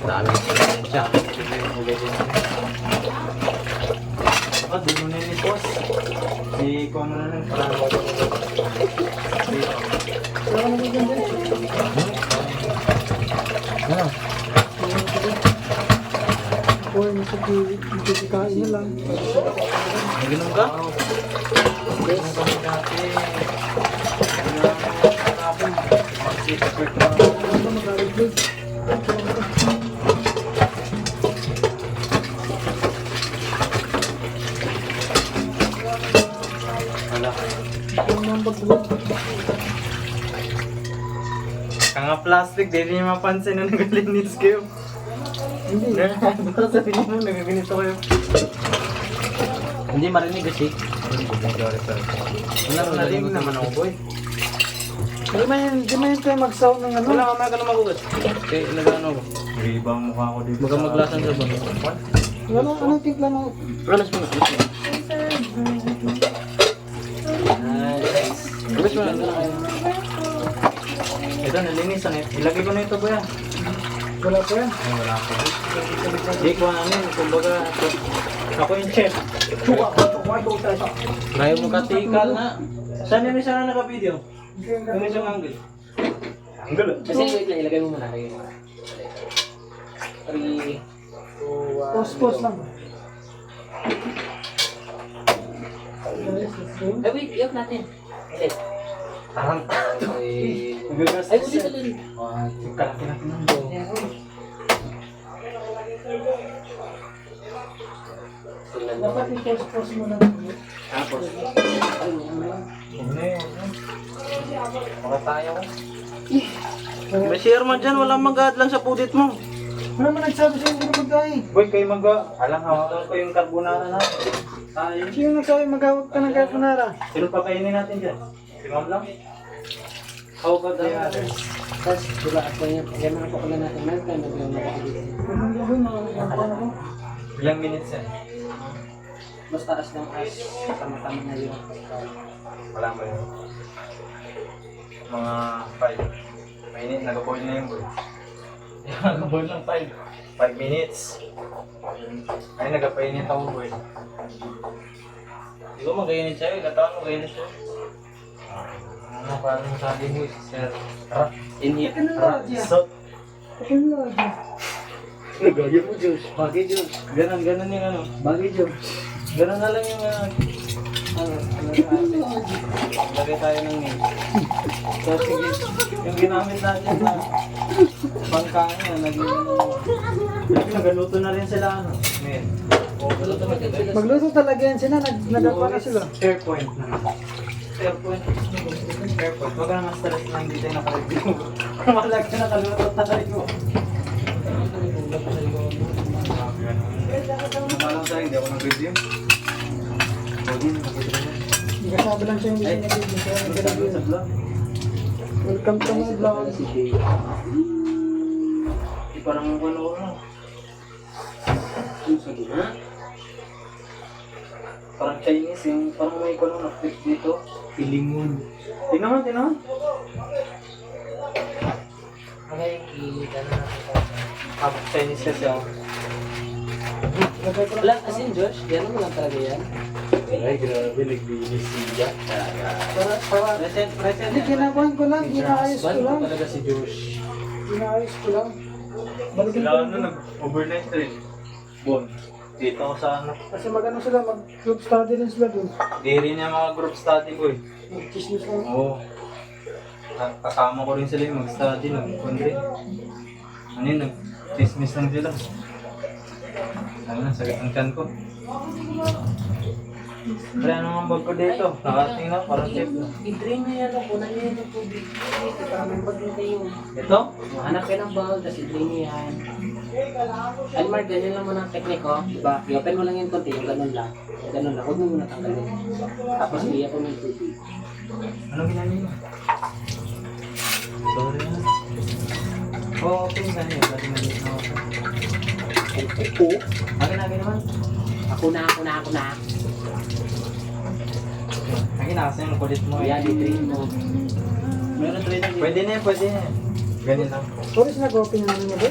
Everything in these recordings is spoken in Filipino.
Daming siya. Baka dulo na ni boss. Si kung ano na lang, parang wala ko. Wala naman ganda. Ano? Boy, masakikain na lang. Naginom ka? Ganun kami dati. Ano mag-replay? Wala. Ano naman pag-vlog? Kanga plastic, di rin niya mapansin na nagalinis kayo. Hindi. Baka sabihin mo, nagaganito kayo. Hindi marinig kasi. Wala na rin naman ako, boy. Di man tayo mag-sound ng ano. Wala ka mga ganun magugat. Okay, nag-ano ko. Ibang mukha ko dito. Baka maglasan sa ba? Anong timpla mo? Alas mo na. Alas mo na. Ito, nalinisan eh. Ilagay ko na ito, boy. Wala pa yan. Ay, wala ko. Hindi ko ano yun. Kumbaga, ako yung chef. Kaya mo katikal na. Saan yung isa na naka-video? Yung isang angle. Angle? Kasi wait lang, ilagay mo muna. Ilagay mo muna. 3, 2, 1. Post lang. Ay, wait, i-off natin. Ulit. Parang Ay, nagagastos ay, ulit, siya. ulit. Kalaki na pinando. Dapat i-post mo na. Tapos, Huwag na yun. Baka tayo ko. may share man dyan, walang mag-add lang sa pudit mo. Wala man nagsabi sa'yo hindi na magkain. Boy, kayo alam, hawakan ko yung carbonara na. Tayo. Sino nagsabi maghawak ka ng carbonara? Sino pa kainin natin dyan? Si Ma'am lang? How about the others? Tapos, diba, ako yung pagkama ko pala natin, meron tayo naglang nakakabit. Kung gawin mo, ano ko? Ilang minutes yan? Mas taas ng as, tama-tama na yun. Wala ba yun? Mga 5. Mainit, nag-boil na yung boy. Nag-boil lang 5 minutes. Ay, nag-painit ako boy. Di ba mag-init sa'yo? Igatawan mo mag-init sa'yo. Ano, parang sabi mo, sir. Inhit. Sot. Technology. Nagaya mo, Diyos. Bagay, Diyos. Ganon yung ano. Bagay, Diyos. Ganon na lang yung lagay tayo ng name. So, sige, yung ginamit natin na pangkain na naging nagaluto na rin sila ano. Ngayon. Magluto talaga yan sila, nagapa na sila. Fair point na. Fair point. Fair point. Huwag ka naman stress na hindi tayo nakareview. Kung malaki nakaluto tayo. Alam tayo, hindi ako nag-review. Nagkasabi lang siya hindi siya nag-review. Kaya nag-review. Welcome to my vlog. Parang ano na. Parang Chinese yung parang may kuno na flip dito. Pilingon. Tingnan mo. Okay, i-gano natin. Half Chinese kasi ako. Wala, as in, Josh, gano'n mo lang talaga yan. Ay, grabe, naglinis siya. Para, Present. hindi, ginawan ko lang, inaayos ko lang. talaga si Josh. Inaayos ko lang. Balikin Sila ko ano, lang. nag-overnight rin. Bon. Dito ako sa ano. Kasi mag-ano sila, mag-group study rin sila dun. Di rin niya mga group study ko eh. Mag-chismis lang. Oo. Kasama ko rin sila yung mag-study, nag-kundre. Ano yun, nag-dismiss lang sila. Ano na, sakit ang tiyan ko. Pre, ano ang bag ko dito? Nakating na, parang safe na. I-drain mo yan, kunan niyo yan ng tubig. Para may bag na kayo. Ito? Hanap kayo ng bag, tapos i-drain niyo yan. Almar, ganyan lang muna ang technique ko. Diba? I-open mo lang yung konti, yung ganun lang. Ganun lang, huwag mo muna tanggalin. Tapos iiyak ko ng tubig. Anong ginamit mo? Sorry na. Oo, open ka niya. Pwede maliit na open. Ako? Akin naman. Ako na. Akin na kasi yung kulit mo. Ayan, i-drain mo. Meron trainer dito. Pwede na yan. Ganyan lang. Sorry, nag-open na naman ba?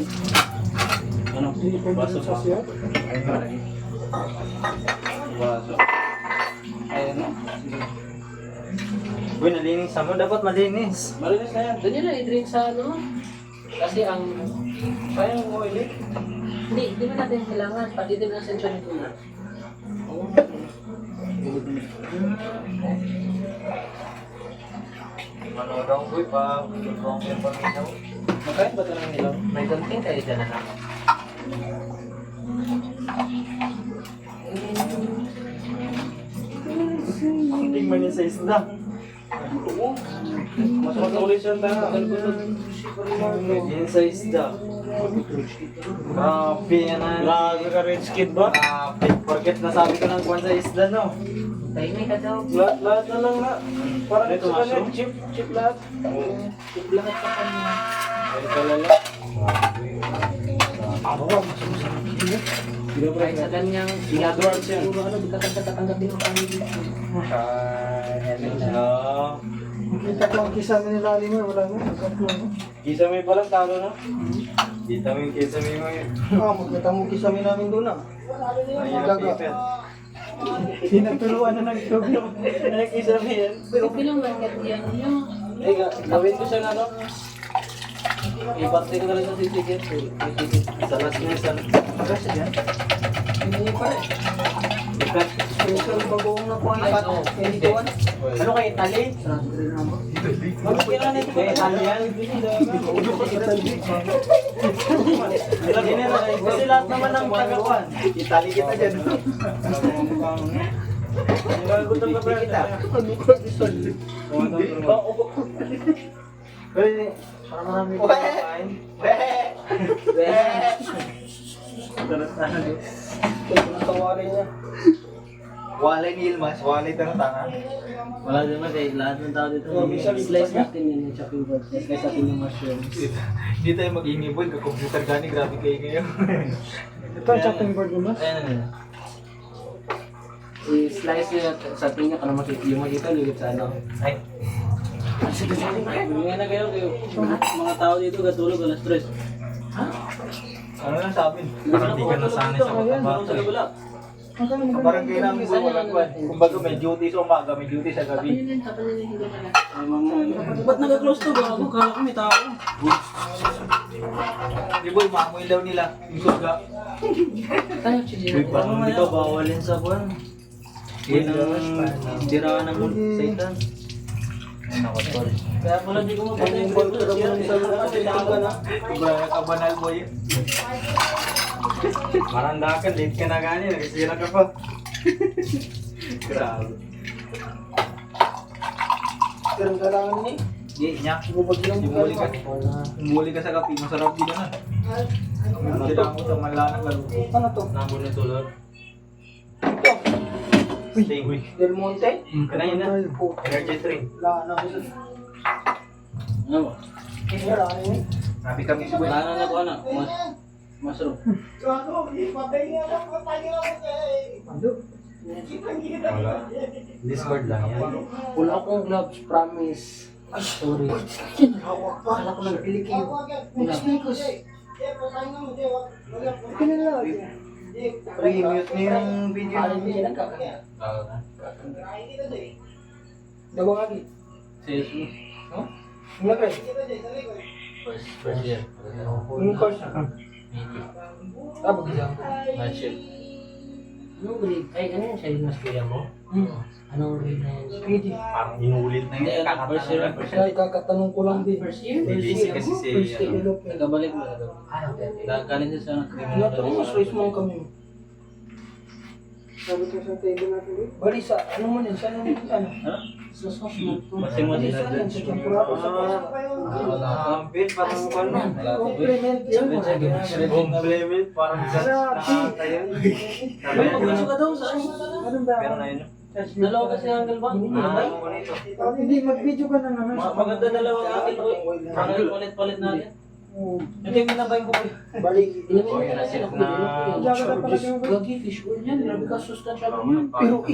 Ano? Hindi po Baso sa pa. siya. Ayun na lagi. Baso. Ayun na. Uy, nalinis mo. Dapat malinis. Malinis na yan. Doon yun na i-drink sa ano. Kasi ang... Sayang mo, ulit. Hindi mo natin kailangan. Pati din ang sensor nito na. Ano daw, uy, pa. Kung yung paminaw. Magkain ba ito ng ilaw? May gunting kayo dyan na. Tingnan niya sa isda. Mas matuloy siya tayo. Yun sa isda. Grabe yan na. Grabe ka, rich kid ba? Grabe. Forget na sabi ko ng kwan sa isda, no? Tahimik ka daw. Lahat na lang na. Parang Ito, ito mushroom? chip lahat. Tip lahat sa kanya. Ay, kalala. Kahit sa kanyang ginagawa siya. Puro ano, di ka tatanggapin ang kanya dito. Kita ko ang kisame ni Lali mo, wala mo. Kisame pa lang, talo na. Kita mo yung kisame mo yun. Magkita mo kisame namin doon ah. Ayun, Gaga. pipet. Pinagtuluan na ng tubig. Ay, kisame yan. Pero bilang langit yan yun. Ay, gawin ko siya na, no? Iparte ko na lang sa sisigit. Sa last na isa. Kasi yan. Hindi pa rin. Ipet. Special bagoong na po ang Ay, ipat. oo. Hindi ko Ano kay Italy? Ano kailangan ito kay Italian? Kasi lahat naman ng tagakuan. Italy kita dyan. Gutom na ba kita? Pwede. Para marami ko kain. Tawarin niya. Walay ni Ilmas, walay tanga-tanga. Wala din mas eh, lahat ng tao dito. Slice natin yun yung chopping board. Slice natin yung mushrooms. Hindi tayo mag-ingi boy, computer gani, grabe kayo ngayon. Ito ang chopping board mo, mas. Ayan na. I-slice nyo sa tingin ka na makita. Yung makita, ligit sa ano. Ay. Sige, sige. Bumingay na kayo. Mga tao dito katulog, alas 3. Ha? Ano lang sabi? Parang di ka nasanay sa mataba. Parang kayo namin sa walang kwan. Kumbaga may duty sa umaga, may duty sa gabi. Kapalinin ko na. Ba't nag-close to? Gago, kala ko may tao. Di boy, maamoy daw nila. Yung suga. Tayo, chichi. Uy, parang dito bawalin sa kwan. Yan ang tiraan ng satan. Nakotol. Kaya pala di ko mapatay yung ball ko naman sa lupa. Tinaan ka na. Kumbaga kabanal boy. Marandakan, late ka na gani, nagsira ka pa. Grabe. Pero ang kailangan ni. Di, nyak. Umuli ka sa kape, masarap din na. Kailangan mo sa malanang lalo. Ano to? Nambon na tulad. Stay. Del Monte? Kanayin na. Energy drink. Wala na. Ano ba? Wala na yun. Sabi kami si wala na ko anak. Masarap. Ano? Wala. Discord lang yan. Wala akong gloves, promise. Ay, sorry. Akala ko nagpili kayo. Mekos. Pinala. Pre-mute niyo yung video. Hindi nagkakaya. Dawang lagi. Facebook. Mulagay. First year. Yung course na. Mag-isang. Matchup. Anong grade? Ay, ano yung sa'yo mas kuya mo? Anong grade na yun? Pwede. Parang inulit na yun. First year. Kaya kakatanong ko lang din. First year? Busy kasi si First development. nagkabalik mo. Ah, okay. Nagkalin siya sa Ano ito? Mas raise mo kami. Sabi ko sa table natin. Bali sa ano mo din? Saan mo din? Ano? Sa sauce mo. Kasi mo din Saan yan? Sa champurado sa Kampin, parang ano? Compliment yan. Compliment, parang Mag-video ka daw sa ano? Anong ba? Pero na yun. Dalawa kasi ang angle ba? Hindi, mag-video ka na naman. Maganda dalawang angle ko. Angle palit-palit natin. Hindi mo na ba yung bukoy? Bali. Ilan mo na sila ko Gagi, fish oil yan. Grabe ka, sustansya mo. Pero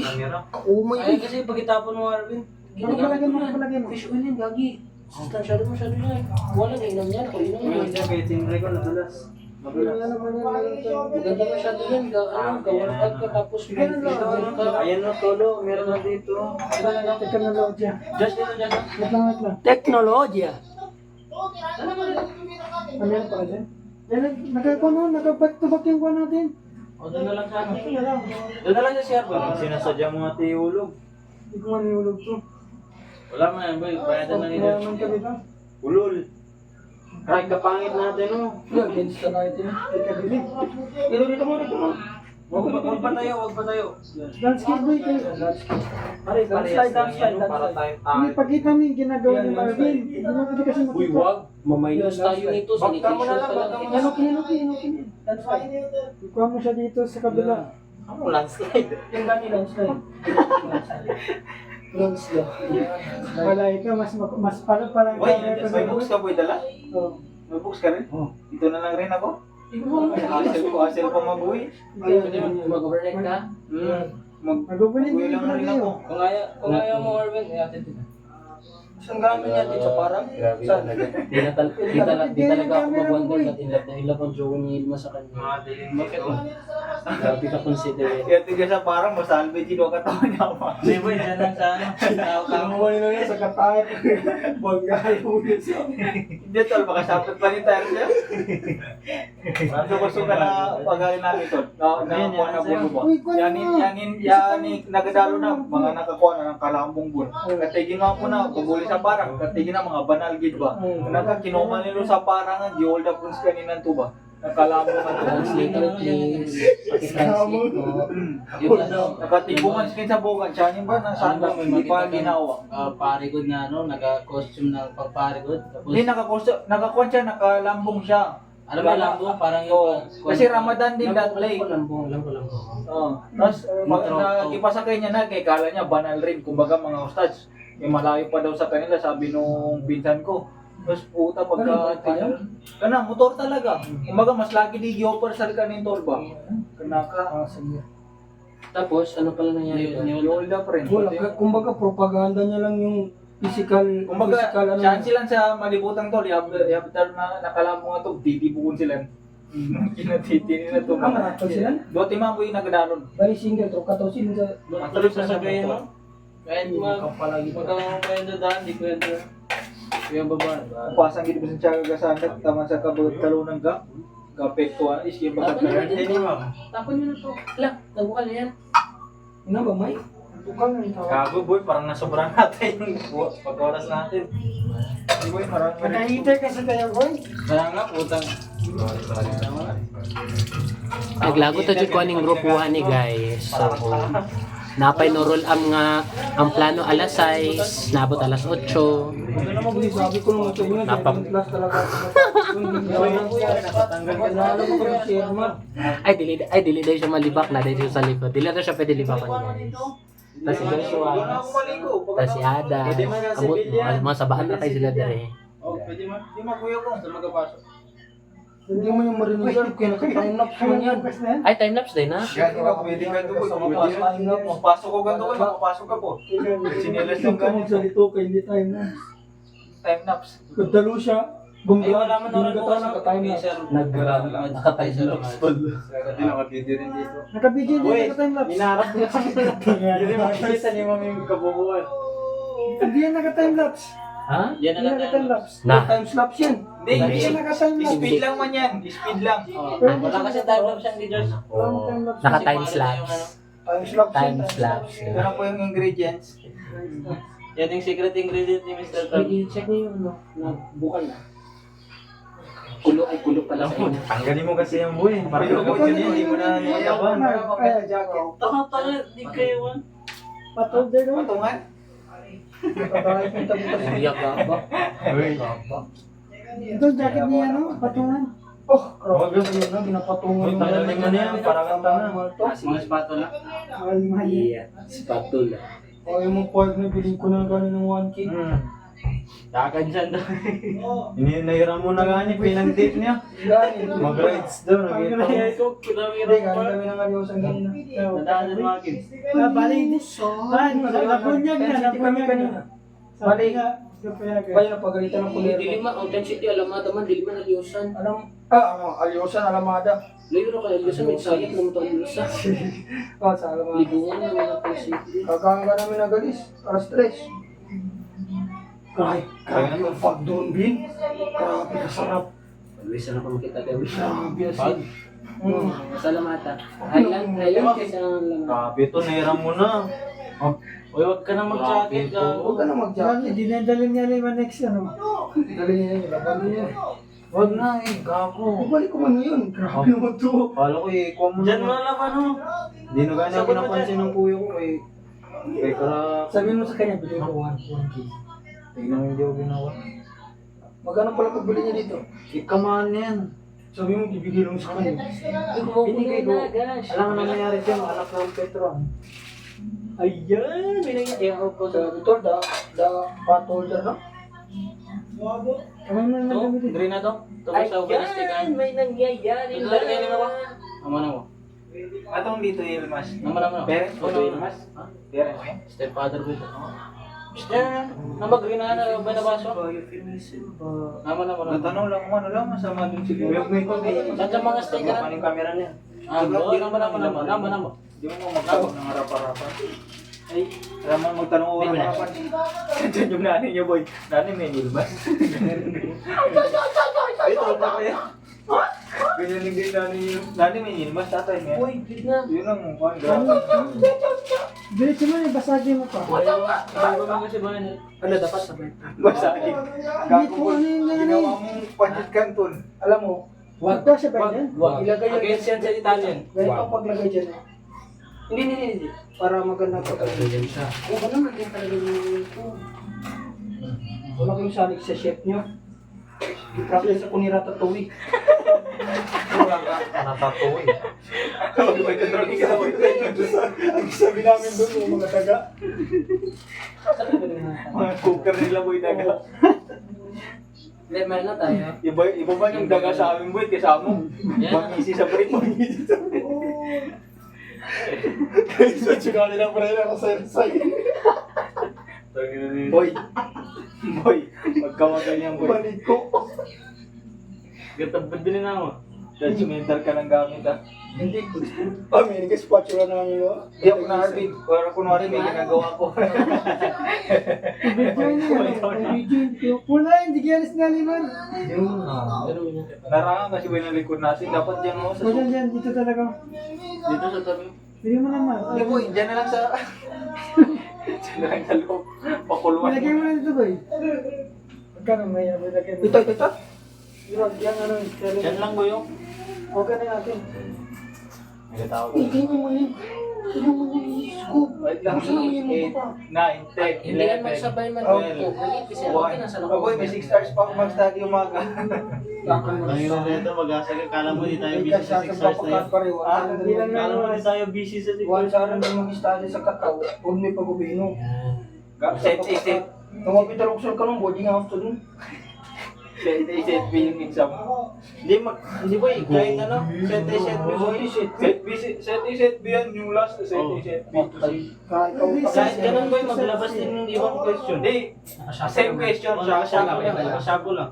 oh my Ay God. kasi pagkitapon mo Arvin. Palagyan mo. Fish oil yan, gagi. Sustansya mo siya doon yan. Wala na inom yan. Ako inom Yung yan. isa kay Team Ray ko nadulas. Wala naman yan, meron siyang... Maganda masyado yan. Ka-workout ka tapos Ganun lang. ka. Ayan no, Tolo, meron na dito. Teknologya. Just dito, just. Wait lang, wait lang. Teknologya. Ano yan pala dyan? Yan, nag-back to back yung kuha natin. O, doon na lang sa akin. Ito na lang. Doon na lang sa share Parang sinasadya mo nga tihulog. Hindi ko nga nihulog to. Wala man yan, boy. Bayadan na nila. Mayaman ka dito. Ulol. Ay, kapangit natin, oh. Yan, against the light yun. Hindi ka dilim. Dito, dito mo, dito mo. Huwag pa tayo, huwag pa tayo. Landscape boy kayo. Pare, Slide, slide, para slide. tayong Hindi, tayo. pagkita mo yung ginagawa ni Marvin. Hindi mo pwede kasi makita. Uy, wag. Maminus tayo nito. Bakta mo na lang, Sanitation bakta pa mo lang. na. Okay. Ikuha mo siya dito sa kabila. Ano, landslide? Yung gani landslide. Landslide. Wala ito, mas parang Boy, may books ka, boy, dala? Oh. May books ka rin? Oh. Dito na lang rin ako? Hassle pa mag-uwi. Pwede mag-overnight ka? Mag-opening Mag-uwi din lang pala rin kayo. ako. Kung ayaw mo, Arvin, iatid kita. Saan gamit niya dito? Parang? Grabe Saan? talaga. Di talaga ako mag-wonder na in love ang jowa ni Ilma sa kanya. Mga dilim. Bakit mo? Grabe ka considerate. Kaya tiga sa parang masalvage yung katawan niya pa. Hindi boy, dyan lang sa ano. Kamuha nila yan sa katay. Bangay mo yun sa... Hindi tol, baka sapit pa ni tayo siya. Ano gusto ka na pagaling namin tol? Nakakuha na bulo ba? Uy, kuha Yanin, nagadalo na, mga nakakuha na ng kalambong bulo. Katigin nga po na, paguli sa parang, katigin na mga banal gid ba? Nakakinuman nilo sa parang, di hold up kung kaninan to ba? Nakalambong na to. Translator please. Paki-translate mo. Yun ano. Nakatibungan skin sa bukan, siya ba? Nasaan ba? Hindi pa ginawa. Parigod na ano, naka-costume na pagparigod. Tapos, Hindi nakakuha siya, nakalambong siya. ano ba lambong? Parang Oo. Kasi Ramadan din that day. Lambong. Oo. Tapos nagipasakay niya na kay kala niya banal rin, kumbaga mga ustads. May malayo pa daw sa kanila, sabi nung pinsan ko. Tapos puta pagka kana motor talaga. Kumbaga mas lagi di gi-offer sa kanin tol ba. Kanaka. Sige. Tapos, ano pala nangyari doon? Hold up rin. Wala, kumbaga propaganda niya lang yung physical, Kumbaga, physical ano. chance lang sa malibutang tol, after na nakalambong ito, titibukon sila. Kinatiti nila ito. Nakatol sila? Doti man po yung nagdalon. Bali single, tro katosin sa... Matuloy sasabihin mo? Kahit Kapalagi pa. magkakakwento daan, di kwento. Yung baba. Pasang gid bisan siya gasandat tama sa kalunan ka. Kapektuan is yung pagkakaroon. Tapon nyo na to. Lang, nabukal na yan. Ano ba, May? Tukang na ito. Gago boy, parang nasobrahan natin yung pag-oras natin. Di boy, marami rin. Nakahintay kasi tayo, boy. Kaya nga, putang. Naglago to jud ko aning grupuhan ni guys. So napay no roll nga ang plano alas 6, nabot alas 8. Hindi, sabi ko nung ito yun, Napam- class talaga. Nakatanggal ka na. Alam ko yung chairman. Ay dili dahil siya malibak na dahil siya sa likod. Dili na siya pwede libakan guys. Tapos si Joshua, Doon ako maligo. tapos si Ada, amot mo, mga sabaan na kayo sila dire. Oh, pwede man. Di man kuya ko sa magapasok. Hindi mo yung marinig yan, kaya nakatangnak mo yan. Ay time lapse din na. Gani ka, pwede ka doon. Mapasok ko ganito kayo, mapasok ka po. Sinilas Yung yung ka ganito. magsalito kay hindi tayo na. Time lapse. Pagdalo siya, bumba, Ay, wala man naman binagatan, bukas. nakatime na. Nakatime lapse. Hindi nakabidyo rin dito. Nakabidyo din, nakatime lapse. Minarap niya kami. Hindi makikita ni mami yung kabubuan. Hindi yan nakatime lapse. Ha? Yan Hindi nakatime lapse. Na. Time lapse yan. Hindi, Hindi yan nakatime lapse. speed lang man yan. Speed lang. Wala kasi time lapse yan, Josh. Walang time lapse. Naka time lapse. Time lapse. Time lapse. Ito na po yung ingredients. Yan yung secret ingredient ni Mr. Tom. I-check niyo yung ano, na bukal na. Kulo pala sa inyo. Tanggalin mo kasi yung buhay. Parang yung buhay niya, hindi mo na niyayaban. Ay, jacket. Tanga, di kayo man. Patol din naman. Patungan? Patay kong tabi-tabi. Iyak ka ba? Ito, jacket niya, no? Patungan. Oh, grabe na yun, no? Ginapatungan Uy, tanggalin mo na yan, parang ang tanga. Mga spatula. Mahal. Spatula. O, yung mga pork na bilhin ko na galing ng 1K. Dakan dyan daw. Nahiram mo na nga niya, pinang-date niya. Galing. Mag-rides daw, Ang naging nangyayari ko, Hindi, kinamiran galing pa. kami ng aliyosan kanina. Nadaanan mga kids. Bali, nabunyag na, nabunyag kanina. Bali, Kaya napagalitan ng kulero. Dili man, ang density alamada man, dili man aliusan. Alyosan, Alamada. Layo na kayo aliusan, may sayang naman ito aliusan. Sa Alamada. Libungan na mga density. Kakanga namin nagalis. Alas 3. Grabe yung pag doon, Bin. Grabe kasarap. Always na ako makita kayo. Grabe asin. Salamata. Highland kaysa ang lamata. Grabe ito, nahiram mo na. Uy, huwag ka na mag-jacket. Huwag ka na mag-jacket. Hindi na dalhin niya na yung next ano. Dalhin niya yung laban niya. Huwag na eh, gago. Balik ko man ngayon. Grabe naman to. Kala ko eh, kuha mo Diyan mo na. na lang ano. Hindi na gano'n Sagot mo pinapansin ng puyo ko eh. Kaya kara, Sabihin mo sa kanya, bilhin ko 1K. tignan mo hindi ako ginawa. Magkano pala pagbili niya dito? Ikaman yan. Sabi mo, bibigay lang sa kanya. Binigay na, gosh. Alam mo na nangyari dyan, anak ng Petron. Ayan, binigay. Ayaw po sa... Ito, the pot holder na. Kamay mo na To, gamitin. green na to. Tungkol sa plastic Ayan, may nangyayari Ito na. lang kayo mo. Amo na mo. Atong dito yung mas. Naman naman. Parents mo Ito yung yung mas. Parents mo? Stepfather ko ito. Yan. Nambag green na na ba na baso? Naman naman. Natanong lang kung ano lang, masama din siguro. May ko Saan sa mga sticker? Ano yung camera niya? Naman naman. Di mo magtawag ng harap-harapan. Ay, alam mo magtanong ko harap-harapan. Diyan yung nanay niya, boy. Nanay may nilbas. Ay, tawag na kaya. Ganyan yung din nanay niya. Nanay may nilbas, tatay niya. Uy, big na. Yun ang mukha. Grabe. Diretso mo na, basagin mo pa. Bago mo kasi ba yun? Ano, dapat sabay. Basagin. Dito, ano yung nanay? Ginawa mong pancit canton. Alam mo, Wag daw siya ba yan? Wag. Ilagay yung Against yan sa Italian. ganito ang paglagay dyan. Hindi. Para maganda pa. Ganyan siya. Oo, ano natin talaga yung ito. Wala kayong salig sa chef nyo. I-practice ako ni Ratatouille. wala ka. Natatuwi. May katrol ka. Ang sabi namin doon, yung mga taga. Mga cooker nila, boy, daga. Hindi, meron na tayo. Iba ba yung daga sa amin, boy, kaysa mo? Mangisi sa break, mangisi sa break. Kaysa tsaka nila pa rin ako sa Boy, magkawagan niyan, boy. Balik ko. Gatabad din na ako. Judgmental ka ng gamit, ah. Hindi ko. May nag-spatula namin yun. Hindi ako na-arbid. Para kunwari may ginagawa ko. Wala, hindi kaya alis na liman. Narangan kasi ba yung likod natin. Dapat dyan mo sa Wala dyan, dito talaga. Dito sa tabi. Pili mo naman. Hindi, boy, dyan na lang sa... dyan na lang sa loob. Pakuluan. Ilagay mo na dito, boy. Magkano may ilagay mo? Ito. Yan ano, Yan lang ko yung. okay na natin. May tawag. Hindi mo yun. Hindi mo yun. Scoop. Wait lang. Gusto mo yun mo 8, pa. 9, 10, Hindi yan magsabay man. Oh, Oo, maliit kasi okay na sa Boy, may 6 stars pa mag-study umaga. Ngayon na ito, mag-asa ka. Kala mo di tayo May busy sa 6 hours na yun. Hindi lang Kala mo di tayo busy sa 6 One hours. sa rin mag-study sa kataw. Huwag may pag-ubino. Set, set. Tumapit ang ka nung boarding house to dun. Set B yung exam. Hindi ba kahit ano? Set A, set B, boy. Set B yan yung last. Set A, set B. Kahit ganun boy, maglabas din ng ibang question. Hindi. Same question siya. Sago lang.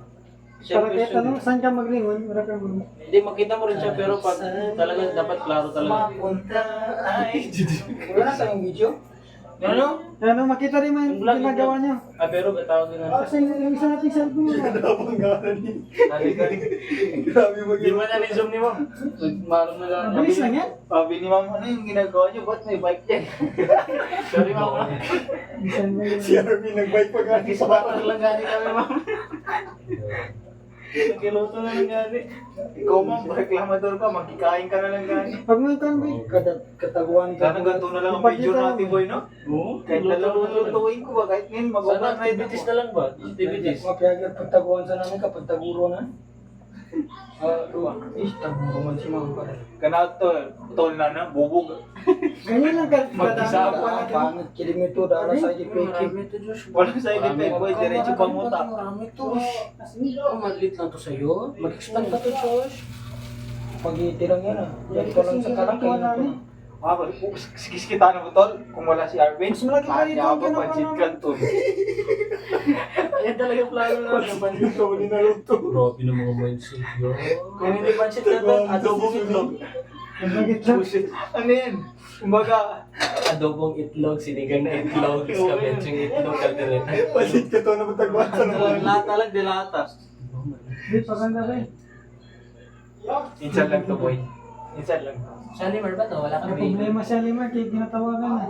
Same Para kahit question. ano, saan ka maglingon, wala kang maglingon. Hindi, makita mo rin siya pero pag talaga dapat klaro talaga. Wala na tayong video. Ano? Ano, makita rin mo yung Yung vlog, ginagawa niya. Ah, pero tawag din natin. Kasi yung isa nating cellphone mo. Grabe Hindi mo na zoom ni mo. Marong na lang. Mabilis lang yan. Sabi ni ma'am, ano yung ginagawa niyo? Ba't may bike yan? Sorry ma'am. Bisan mo yun. Si Arvin nag-bike pa gani sa Parang lang gani kami ma'am. Nagiluto na lang gani. Ikaw ma'am, reklamador ka, magkikain ka na lang gani. Pag mo ikaw, boy, kataguan ka. Sana ganito na lang ang video natin, boy, no? Oo. Kahit dalawang lutuin ko ba, kahit ngayon Sana mag-overnight activities na lang ba? Activities. Mapiyagyan pagtaguan sa namin kapag taguro na. Taguro man si mama pare. Kana tol na na, bubog. Ganyan lang ka. Mag-isa pa natin. Pangit kilimito dahil sa ipeke. Marami ito, Diyos. Walang side effect, boy, diretso pamuta. Marami ito. Oh, maliit lang to sa'yo. Mag-expand ka to, Diyos. Pag itirang yan ah. Yan ko lang sa kalang kayo namin. Ah, sikis kita na mo, tol. Kung wala si Arvin, Mas malaki pa dito ang pansit kinuha kanton. Ayan talaga plano namin. Grabe na mga mindset yun. Kung hindi pansit na to, adobong itlog. Ano yan? Kumbaga, Adobong itlog, sinigang na itlog, scavenging itlog, kaldereta. palit ka to na matagwan sa Lata lang, dilata. Hindi, paganda rin. Insan lang to, boy. Insan lang. Shalimar ba to? Wala May kang baby. problema siya lima, kaya tinatawagan na.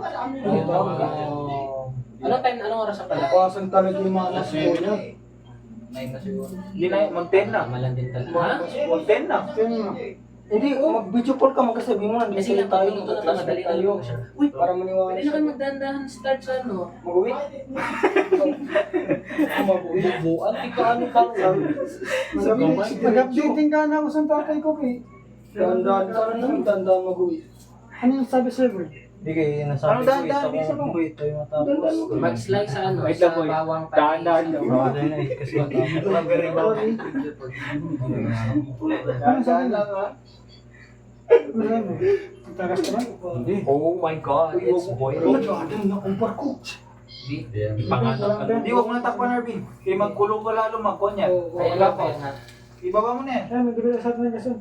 Anong time, anong oras na pala? Kawasan talaga yung mga alas ko niya. 9 na siguro. Hindi na, mag-10 na. Malan din talaga. Ha? Mag-10 na. Hindi, mag-video call ka, magkasabi mo, nandito Kasi tayo, tayo nung magka-class madali tayo. Uy, Para maniwala pwede na siya. kayo magdandahan start sa ano? Mag-uwi? Mag-uwi? Buwan, di ka ano ka. Sabi niya, mag-updating ka na ako sa tatay ko, eh. Dandaan ka na naman, dandaan mag-uwi. Ano yung sabi sa'yo, bro? Hindi kayo Anong nasabi ko. dahan-dahan? Ito Bisa mo. kung ito yung matapos. Mag-slide sa ano? Wait Sa lang, boy. bawang Dahan-dahan patis. daw. Baka na yun eh, kasi matapos. Ano sabi lang, ha? Wala mo. Tagas ka ba? Oh my God, it's boiling. Jordan, nakumpar ko. Di, pangalan ka. Hindi, huwag mo na takpan, Arvin. Kaya magkulong ka lalo, magkon yan. Kaya Wala lang, pa. kaya nga. Ibaba mo na yan. Ay, magdabila sa atin na kasi.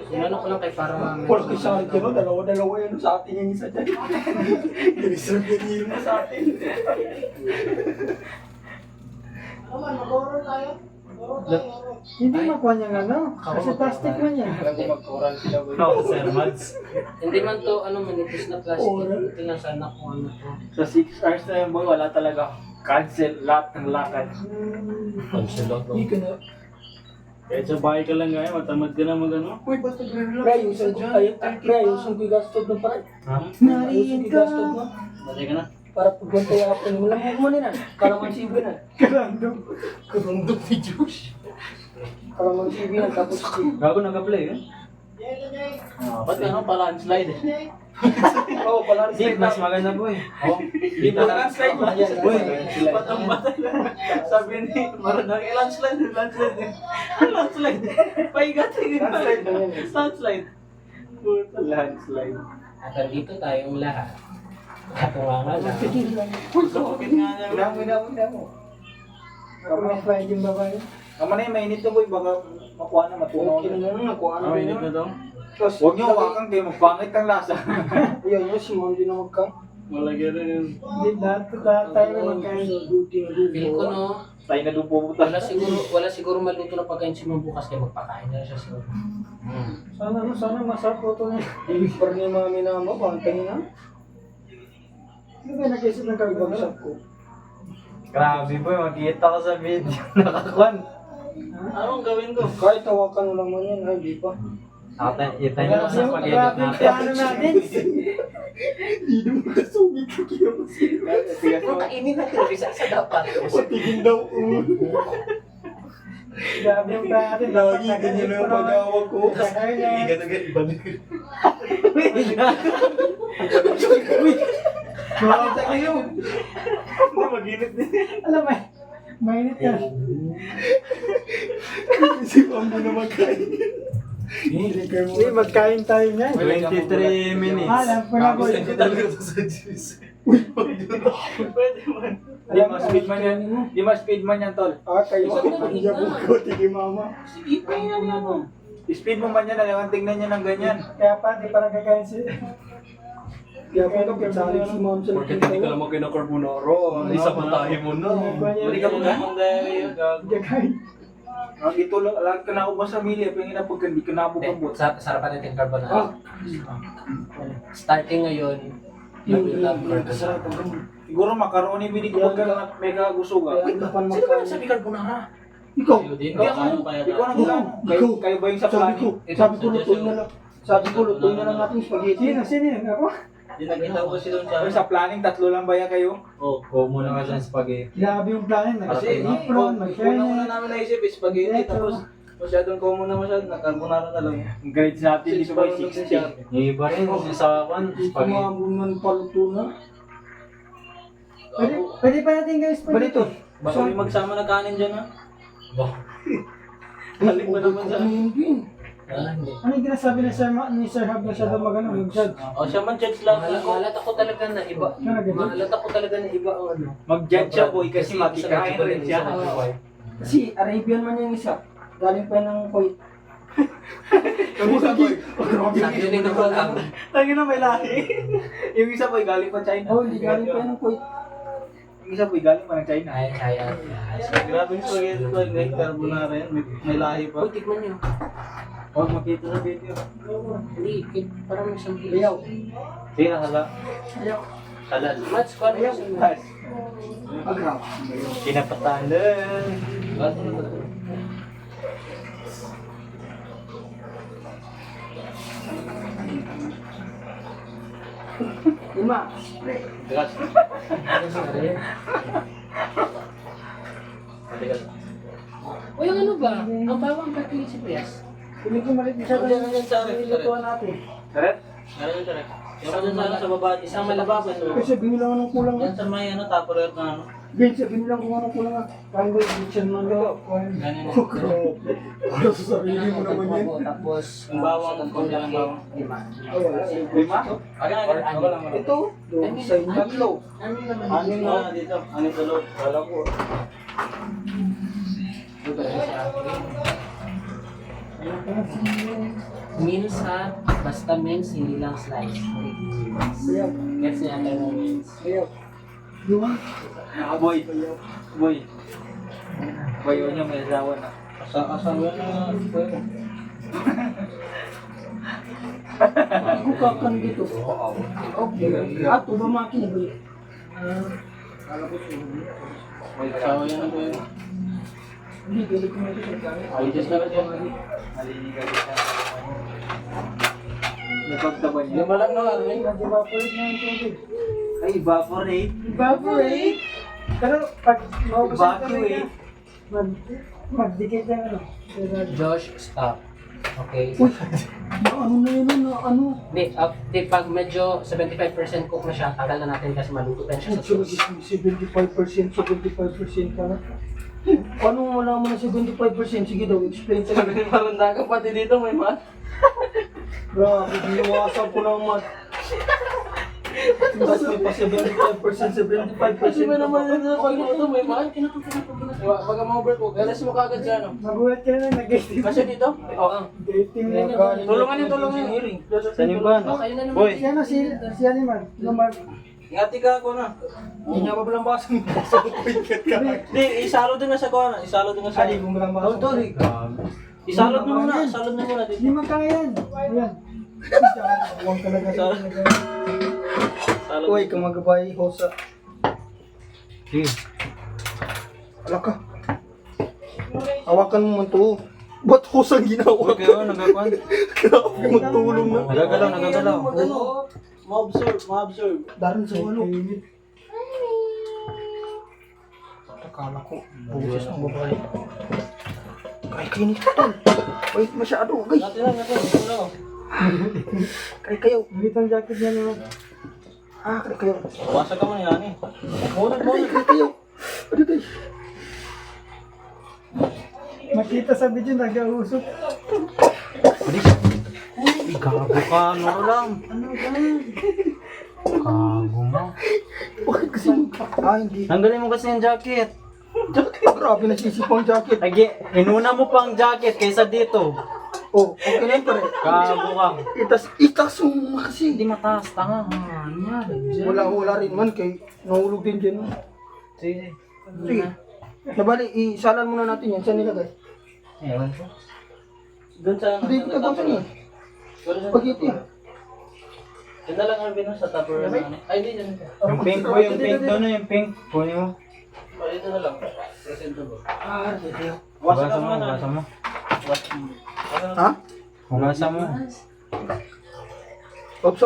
Inano ko lang kay para Pork sa akin, no? Dalawa yan sa atin yung isa dyan. Reserve yung hero mo sa atin. Hindi makuha niya nga, no? Kasi plastic man yan. Alam ko mag-oral sila, boy. Hindi man to, ano, manipis na plastic. Ito lang sana kung ano to. Sa 6 hours na yan, boy, wala talaga. Cancel lahat ng lakad. Hindi ka na. Kahit sa bahay ka lang ngayon, matamad ka na mag-ano. Uy, ba't nagre-relax? Pre, ayusin ko. Pre, ayusin ko yung gastod ng parang. Ha? Ayusin ko yung gastod mo. Batay ka na. Para pagbantay ako mo lang mo na. Kalaman si Ibi na. Karandom ni Josh. Kalaman si Ibi na, tapos si... Gago nag-apply eh. Ba't ka nga pala slide eh? Oo, pala rin. Hindi, mas maganda po eh. Oh, Hindi mo landslide mo. Ayan, Uy, landslide. batang bata lang. Sabi ni Maradona, landslide, landslide eh. Landslide. Paigating. Landslide na yan eh. Landslide. Puta, landslide. At nandito tayong lahat. Ako nga nga lang. Sakit nga niya. Hina mo. Ako na friend yung babae. Tama na yun, mainit na, boy. Baka makuha na, matunaw Okay na. na lang, nakuha na Oh, rin init na naman. to. Tapos, Huwag niyo hawakan kayo, magpangit ang lasa. Ayan, yun, si Mom din naman ka. Malagyan na yun. Hindi, lahat tayo naman kayo. Duty na duty. Feel ko no, Tayo na doon pupunta. wala siguro maluto na pagkain si Ma'am bukas kaya magpakain na siya siguro. Sana masarap po ito niya. Parang yung mga minama, pantay na. Ano ba nag-isip ng kabibagsak ko? Grabe boy, makikita ko sa video. Nakakuan. Anong gawin ko? Kahit tawakan mo naman yan, ay di pa. Itay na sa pag-edit natin. Ano natin? Hindi naman kasungit ko kaya Tigas mo. Kainin natin isa sa dapat. Patigin daw. Grabe yung natin. Lagi ganyan na yung pag-awag ko. Bakit kayo? Hindi, mag-init din. Alam mo, mainit ka. Si Mom din na magkain. Hindi, magkain tayo niyan. 23 minutes. Alam ko na, boy. Pwede man. Di mas speed man yan. Di mas speed man yan, tol. Kayo ako. Hindi ako ko, tigi mama. Sige pa yan mo. Speed mo man yan, alam tingnan niya ng ganyan. Kaya pa, di pa nagkakain si... Kaya pa, nagkasalig si Mom sa Porque hindi ka naman kinakarbonaro. Isa pa tayo mo na. Hindi ka mag Nagkakain. Ang ito lang, lahat ka na ubas sa milya, pingin na pag hindi ka napupambot. Sarapan natin carbonara. Starting ngayon, you will love carbonara. Siguro makaroni bini ko pag ganun may kagusuga. Kaya hindi pa Sino ba magkain. nagsabi carbonara? Ikaw! Hindi ako, hindi ko nang gano'n. Kayo ba yung sa planning? Sabi ko, lutuin na lang. Sabi ko, lutuin na lang natin spaghetti. Sino yun? Ako? Nakita ko kasi doon Pero sa planning, tatlo lang ba yan kayo? Oh, muna ka sa spaghetti. Grabe yung planin. Kasi Apron, una namin naisip, spaghetti, tapos masyadong common na masyadong, na-carbonara na lang. Ang grades natin dito by 60. Yung iba rin, sa akin, spaghetti. Kumabunan paluto na. Pwede pa natin guys. Balito. Baka may magsama na kanin dyan ha? Galing ba naman sa... Hindi. Ano yung ginasabi ni Sir Hab na siya daw mag-judge? O siya man judge lang. Mahalata ko talaga na iba. Mahalata ko talaga na iba ang ano. Mag-judge siya boy kasi makikain rin siya. Kasi Arabian man yung isa. Galing pa ng Kuwait. Yung isa boy. Sabi rin ako lang. Tangi na may lahi. Yung isa boy galing pa China. Oh, hindi galing pa ng Kuwait. Yung isa boy galing pa ng China. Ay. Grabe yung spaghetti ko. May carbonara yan. May lahi pa. Uy, tikman niyo. Huwag makita sa video. Hindi, parang may isang Ayaw. Sige na hala. Ayaw. Halal. Mats, kung ano yung isang Agraw. Pinapatahan din. Lima. Gas. Uy, ang ano ba? Ang bawang bakli si Prias. Hindi ko malit masyado Diyan yan sa akin. nilutuan natin. Seret? Meron yung direct. Yung ano sa ano sa baba. Isang malababan. Kasi binilang ng kulang. Yan sa may ano, tupperware na ano. Ben, sa binilang kung anong kulang. Kain ko yung kitchen man daw. Ganyan. Para sa sarili mo naman yan. Tapos, Yung bawang, kung lang bawang. lima. Ay, wala. Lima? Aga, Or aga. ano? Wala lang. Ito. Doon sa inyo. Tatlo. Ano naman? Anin na dito. Anin sa loob. Wala ko. Meals ha, basta meals, hindi lang slice. Ayaw. Gets niya tayo ng meals. Ayaw. Lima. Boy. Boy. Boy, yun yung may asawa na. Asawa na. Ako kakan dito. Okay. Ato ba makinig? Asawa yan ang kuya. Hindi, galit ko na ito. Ay, just na kasi. Maliligaw siya. Napagtaban niya. Yung malak na ano eh. Nag-evaporate na yung tubig. Ay, evaporate. Evaporate? Pero pag maubusan ka Evacuate. magdikit yung ano. Josh, stop. Okay. Uy, ano na yun, ano? Di, pag medyo 75% cook na siya, tagal na natin kasi maluto pa siya sa sauce. 75% ka na. Paano mo malaman na 75%? Sige daw, explain sa Sabi ni Marunda ka pati dito may mat. Grabe, biniwasan ko ng mat. Tapos may pa 75%, 75%. Kasi may naman dito pag ito may mat. Baga ma-overcook. Alas mo kagad siya no. Magulat ka na nag-gating. Kasi dito? Oo. Gating na galing. Tulungan yung tulungan yung. Saan yung ban? Okay na naman. Boy. Siya na, si Animal. Naman. Ingati ka ako na. Hindi niya pa palang basan. Hindi, isalo din na sa kuha na. Isalo din na sa... Hindi mo palang basan. Isalot mo muna. Isalot mo muna Hindi dito. magkaya yan. Ayan. Huwag talaga. Salot. Uy, kung magabay, hosa. Sige. Ala ka. Hawakan mo man to. Ba't hosang ginawa Okay, oh, nagkakuan. Grabe magtulong na. Nagagalaw, nagagalaw. Ano? Ma-observe, ma-observe. Daran sa walo. Akala ko, boses ang babae. Kay kinit ko tol. Wait, masyado. Kay, Natin lang, natin. Ano? kay kayo. Bigit ang jacket niya naman. Kay kayo. Basa ka man yan eh. Bunod, bunod. Kay kayo. Ano kay? Makita sa video, nag-ausok. Gago ka, ano lang. Ano ka? Gago mo. Bakit kasi hindi. Tanggalin mo kasi yung jacket. Grabe, nasisipang jacket. Lagi, inuna mo pa ang jacket kaysa dito. Oh, okay lang pare. Gago ka. Itas mo kasi. Hindi mataas, tanga. Wala rin man kay nahulog din dyan. Sige. Sige. Nabali, isalan muna natin yan. Saan nilagay? Ewan ko. Doon sa... Hindi ko tabasan yan. Spaghetti. Yun na lang ang binus sa tupper na ano. Ay, hindi dyan. Yung pink po, yung pink doon na yung pink. Kunin mo. Dito na lang. Presento mo. Dito. Wasa ka mo, muna. hugasan mo. Ha? Hugasan mo. Ops.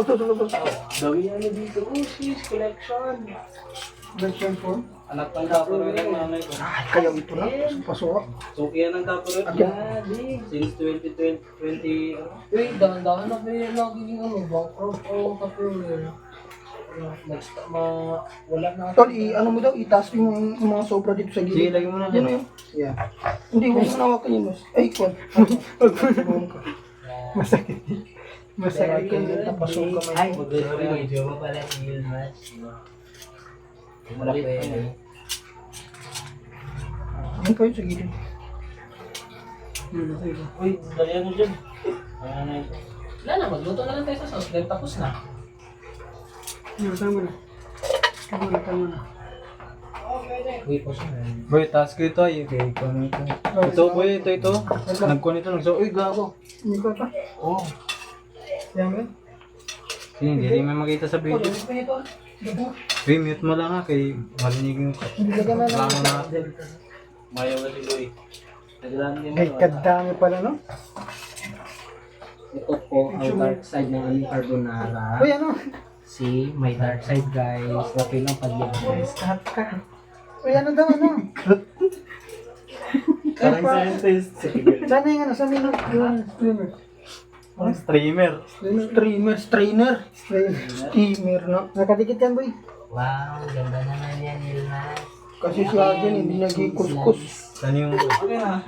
Gawin ano dito. Oh, sis, collection. Version 4. Anak ng tupper ng nanay ko. Kaya ito na. Pasok. So, yan ang tupper. Since 2020, ano? Wait, dahan-dahan na ba yung nagiging ano, bankrupt o Tupperware? Wala na. Tol, ano mo daw, itaas mo yung mga sobra dito sa Sige, gilid. lagyan mo na Yan dyan. o yun. Yeah. Hindi, huwag mo nawakan yun, boss. Ay, kwan. Masakit. Masakit yung tapasong kamay ko. Medyo mo pala si Yilmaz. Malaki pa yun. Ano kayo sa gilid? Uy, dali ano dyan. Ayan na ito. Wala na, magluto na lang tayo sa sauce. Dahil tapos na. Tama na. Tama na. Uy, po siya. Boy, task ko ito ay okay. Ito boy, ito. Nagkuha nito, uy gago. Hindi ko pa. Oh. Yan ba? Hindi rin may makita sa video. Uy, mute mo lang ha, kay marinig yung Hindi ka na lang. reklamo na. Mayaw na si Boy. Naglaan din mo. Ay, kadami pala, no? Ito po ang dark side ng aming carbonara. Uy, ano? See, may dark side guys. Okay lang pag yun. Start ka. Uy, ano daw, ano? Parang scientist. Sana yung ano, sana yung streamer. Streamer. Streamer, no? Nakadikit yan, boy. Wow, ganda naman yan, Yilmaz. Kasi siya dyan, hindi nagkikuskus. Saan yung Okay na.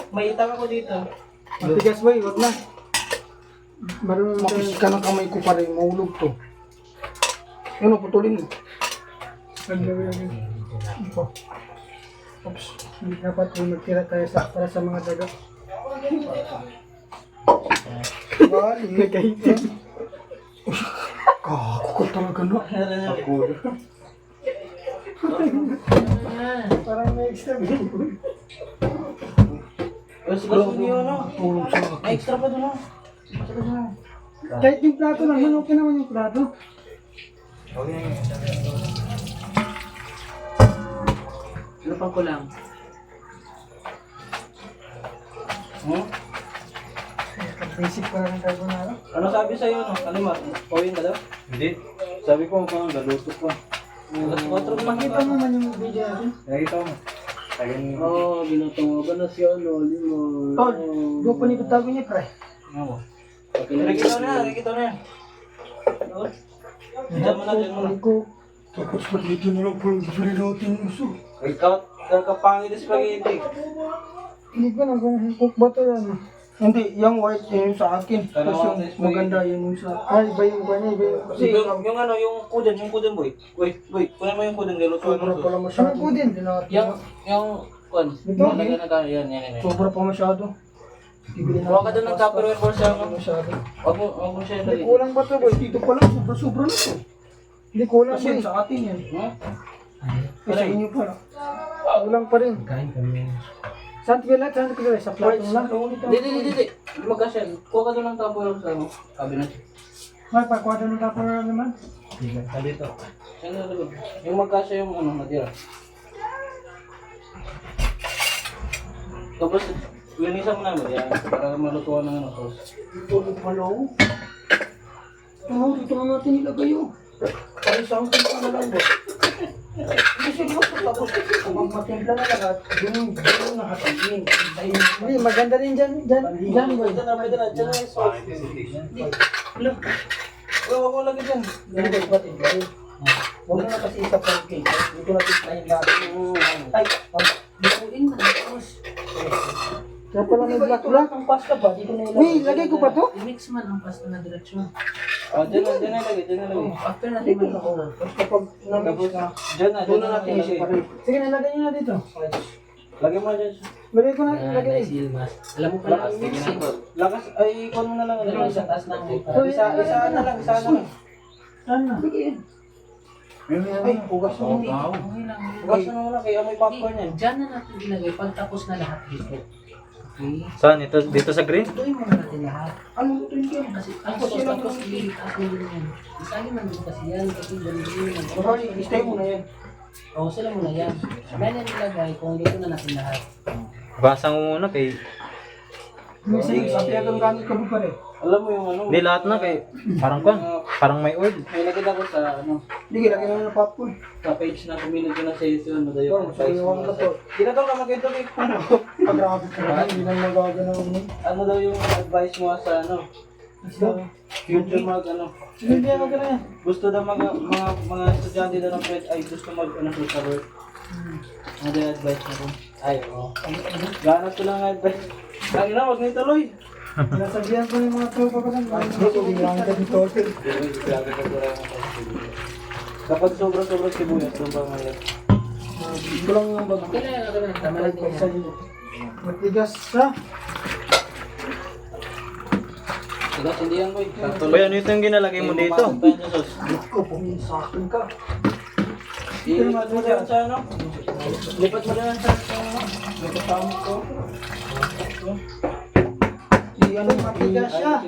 May itang ako dito. Matigas, boy, wag na. Marunong makis ka ng kamay ko pa rin, mahulog to. Ano, putulin mo. Oops, hindi dapat magtira tayo para sa mga daga. Bali, nagkahit yan. Kako talaga no. Parang may extra bilhin. Mas gusto niyo ano? Tulong sa akin. May extra pa doon ah. Kahit yung plato naman, okay naman yung plato. Ano pang kulang? Basic pa lang ng carbonara. Ano sabi sa'yo no? Ano ma? Pawin ka daw? Hindi. Sabi ko kung galuto ko. Alas 4 Makita mo man yung video natin. Nakita mo. Oo, ginatawagan na siya no. Tol, doon pa ni Batago niya, pre. Ano? Nakikita na, nakikita na. Doon. Diyan mo na, diyan mo na. Ko, tapos pa dito na lang parang gusto rin natin yung uso. Ikaw, kakapangit na spaghetti. Hindi ko na kung cook ba ito yan. Hindi, yung white yun sa akin. Tapos Tanawa yung na, maganda yun yung sa... Ay, iba yung kanya, iba yung... Kasi yung ano, yung kudan boy. Wait, kunin mo yung kudan, nilutuan Sobra mo. pala masyado. Ano po din? Yung kudan, Ito? nalagyan na gano'n, yan. Sobra pa masyado. Bibili Huwag ka doon ng Tupperware for siya. Masyado. Huwag mo siya Hindi nalagyan. kulang ba ito, boy? Dito pa lang, sobra na ito. Hindi kulang, boy. sa atin yan. Sa inyo pa. Kulang pa rin. Kain kami. Saan kila? Saan kila? Sa platong lang. Hindi. Magkasya. Kuha ka doon ng Tupperware sa mo. Cabinet. May pagkwada ng kapara naman. Sabi ito. Yung magkasya yung ano, natira. Tapos, linisan mo naman yan para malutuan ng ano. Tapos, Tulog malaw. Dito na natin ilagay yun. Para sa akin pa na lang ba? Kasi mo tapos kung matimpla na lahat, doon nakatingin. Hindi, maganda rin dyan, boy. pwede na. Diyan na yung sauce. Huwag mo lagi dyan. Hindi, boy, pati, boy. Huwag mo na kasi isa pancake. Dito na tiplahin lahat. Ay, Lutuin na. Tapos, kaya pala may black. Ang pasta ba? Dito na ilagay. Uy, lagay ko pa to? i-mix man ang pasta na diretsyon. Diyan na ilagay. After natin maluto. Tapos kapag Tapos, na-mix na, doon na natin ilagay. sige, nalagay nyo na dito. Lagay mo dyan. Lagay ko na, Ah, lagay. nice, Yilmaz. Alam mo pala ang mix eh. Lakas, ay, ikon mo na lang. Alam mo sa taas ng Isa na lang. Saan na? Ay, hugas mo. Bukas na muna, kaya may popcorn yan. Diyan na natin ilagay pag tapos na lahat dito. Okay? Saan? Dito sa green? Lutuin muna natin lahat. Ano ito yun? Kasi ang tapos ililitas mo din yan. Isali man din kasi yan. Kasi ganun din yan. Sorry, stay mo na yan. Oo, sila muna yan. Ganyan nilagay kung luto na natin lahat. Basa mo muna kay... Sige, sa tiyagang gamit ka mo pa rin. Alam mo yung ano? Hindi lahat na kay... Parang kwan. Parang may oil. May lagay ako sa ano, Hindi, lagyan na ng popcorn. sa page na pumili ko na sa YouTube. Madayo Ito, sa iwan ka to. Ginagawa ka mag-ito kay Pag-rapid ka na, hindi lang magaganaw mo. ano daw yung advice mo sa ano? Future mag ano? Hindi, wag ka na yan. Gusto daw mga estudyante daw ng PED ay gusto mag ano sa work. Ano daw yung advice mo? Ay, oo. Ganap ko lang ang advice. Lagi na, wag na ituloy. Nasabihan ko ng mga tropa ko lang. Ang ganito. Kapag sobra-sobra sibuyas, sobrang mayat. Kulang yung bago. Kailangan tama lang din yan. Matigas sa. Tigas, hindi yan boy. Boy, ano ito yung ginalagay mo dito? Ko, pumili sa akin ka. Lipat mo dyan sa ano? Lipat mo dyan sa ano? Ano, matigas siya.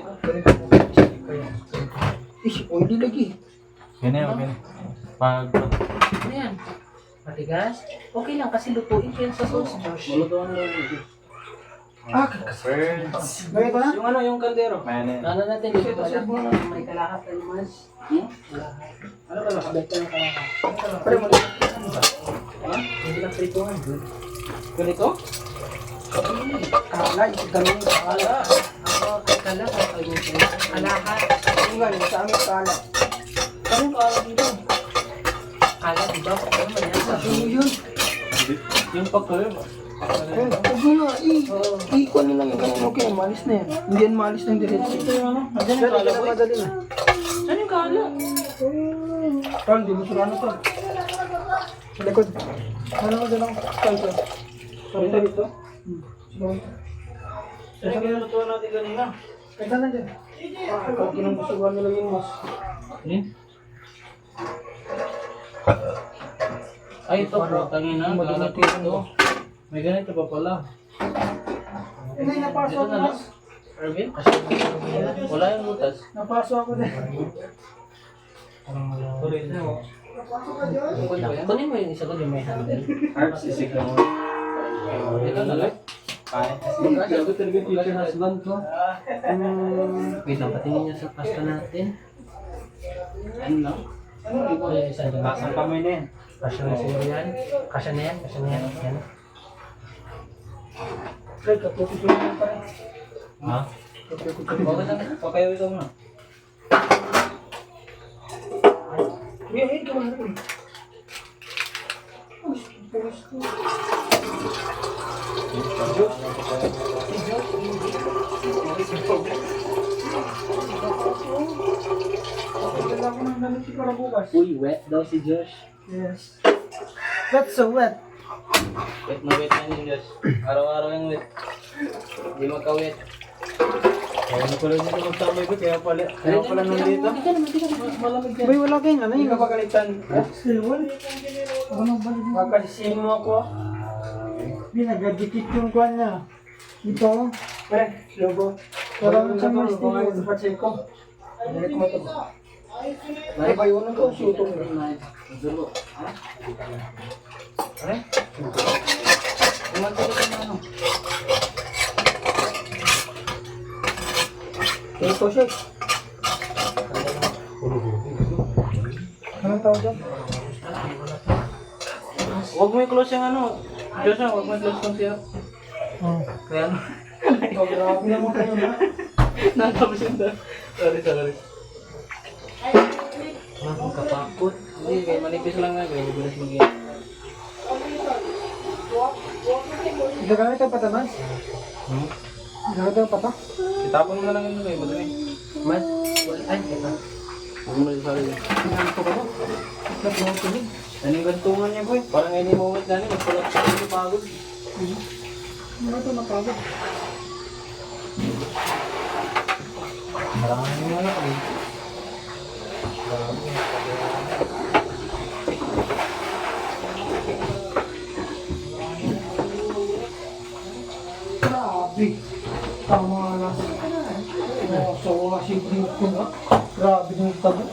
Ish, oily lagi. Ganyan, okay. Pag... Ano yan? Matigas? Okay lang kasi lutuin ko yan sa sauce. Malutuan lang yun. Ah, First. bagay ba na? Yung ano, yung kaldero. Mayroon. Ano natin dito pala? May kalahat na mas. Ano ba Sabay ka ng kalahat. Pare mo. Hindi lang prituhan. Ganito? Kala, ganun kala. Ako, ay kala, ay yung kalahat. Yung galing sa amin kala. Anong kaalam dito? Kala, di ba? Ano man yan? Ano Sabi yun? Yung pagkalim. Huwag mo nga, i-kuha nyo lang yung ganun. Okay, malis na yan. Hindi yan malis na yung diretso. Ito yung ano? Andiyan yung Pero kala, boy. madali na. Saan yung kala? Carl, di mo sila na to. Sa likod. Ano mo dyan ang Carl to? Sorry, dito. Saan yung ginulutuan natin kanina? Kaya na dyan. Ikaw kinambusugan nila yung mas. Ay, ito bro, kanina. Galat ito. May ganito pa pala. Hindi, napasok ako mas. Erwin? Wala yung butas. Napasok ako din. Tuloy na mo. Kunin mo yung isa ko yung may handle. Herbs isig lang mo. Ito na lang. Grabe talaga teacher husband ko. Wait lang, patingin niya sa pasta natin. Ano na? Ay, isa dyan. Pasang kami na yan. Kasya na siguro yan. Kasya na yan, kasya na yan. Yan. Fred, kaputi ko lang pa rin. Ha? Bakit lang? Pakayaw ito muna. Ayun, ka man rin. Wala ko nang damit para bukas. Uy, wet daw si Josh. Yes. That's so wet. Wet na yun, Diyos. Araw-araw yung wet. Hindi magka-wet. Kaya hindi ko lang dito magtambay ko, kaya pala nung dito. Mas malamig yan. Bay, wala kayong ano Hindi yung ka pagalitan. still one. Ano ba? Kakalisin mo ako. Binagadikit yung kwan niya. Ito. Pre, logo. Parang sa mga still one. Patsay ko. Balik mo ito. Ay, bayo na ko. Sutong. Dulo. Ha? Ano? Umagkali ka na ano? Ito siya. Anong tawag dyan? Huwag mo i-close yung ano. Diyos na, huwag mo i-close kung siya. Oh. Kaya ano? Ito, grabe naman kayo na. Natapos yung da. Sorry. Ang kapakot. Hindi, kaya manipis lang nga. Kaya magulas mag-iyan. Gagamit ang pata, Mas? Gagamit ang pata? Itapon mo na lang yun kayo, madami. Mas, ay, ito. Huwag mo na sorry. Tingnan ko ba ito? Ba't mo ang tulig? Ano yung gantungan niya, boy? Parang any moment na rin. Magpulot sa hindi pagod. Ano ito napagod? Maraming mo na kami. Grabe. Tama na. Oh, so, simple ko na. Grabe yung tabo.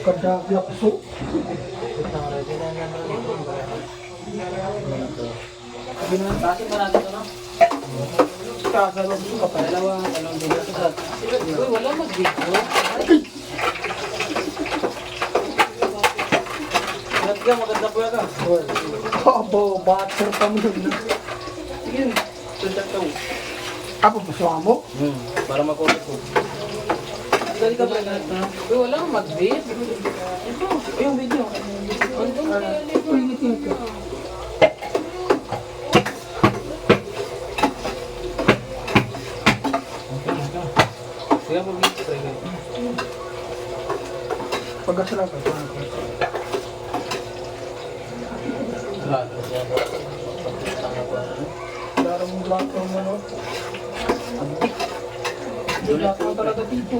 Kadabi ako so. Kasi pa natin ito, no? Kasalog ko ka pa. Dalawang bigas sa Uy, wala mag-video. Ingat ka, maganda po ka. Abo, butter pa mo yun. Sige, sundan ka mo. Apo, masuha mo? Para makulit ko. Dali ka ba lahat na? Uy, wala kang mag-vid. Yung video. Uy, ngitin ko. Magkasarap ka. Grabe siya. Darang mong lahat ng ano. Lahat mo talaga dito.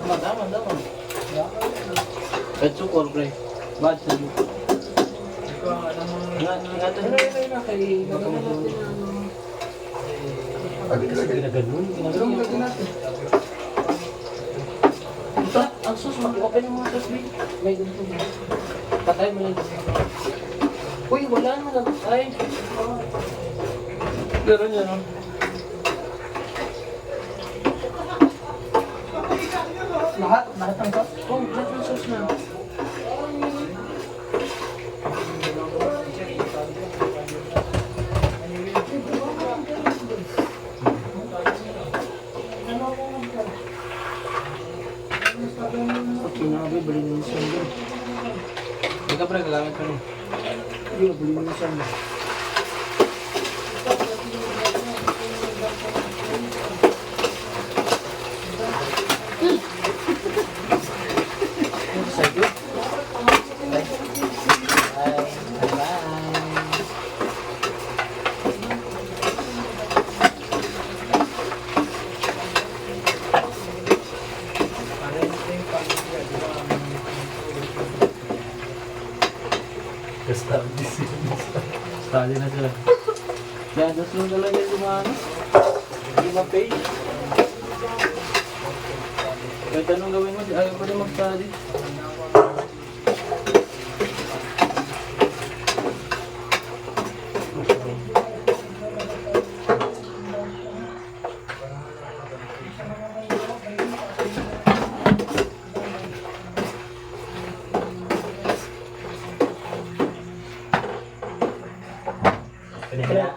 Madama. Kahit sukor, pre. Bad sa dito. Ingatan mo. Anong gagawin natin? Ang sus, mag-open mo mga sus, Vic. May ganito mo. Patay mo lang. Uy, wala naman. Ay. Pero niya, no? Lahat ng tos. Oh, lahat ng sus na. Sinabi, balinisan mo. Ikaw, pre, gagamit ko nun. Hindi, balinisan mo. Study na sila. Kaya dos lang talaga yung dumano. Hindi ma-pay. Kahit anong gawin mo, ayaw pa rin mag-study.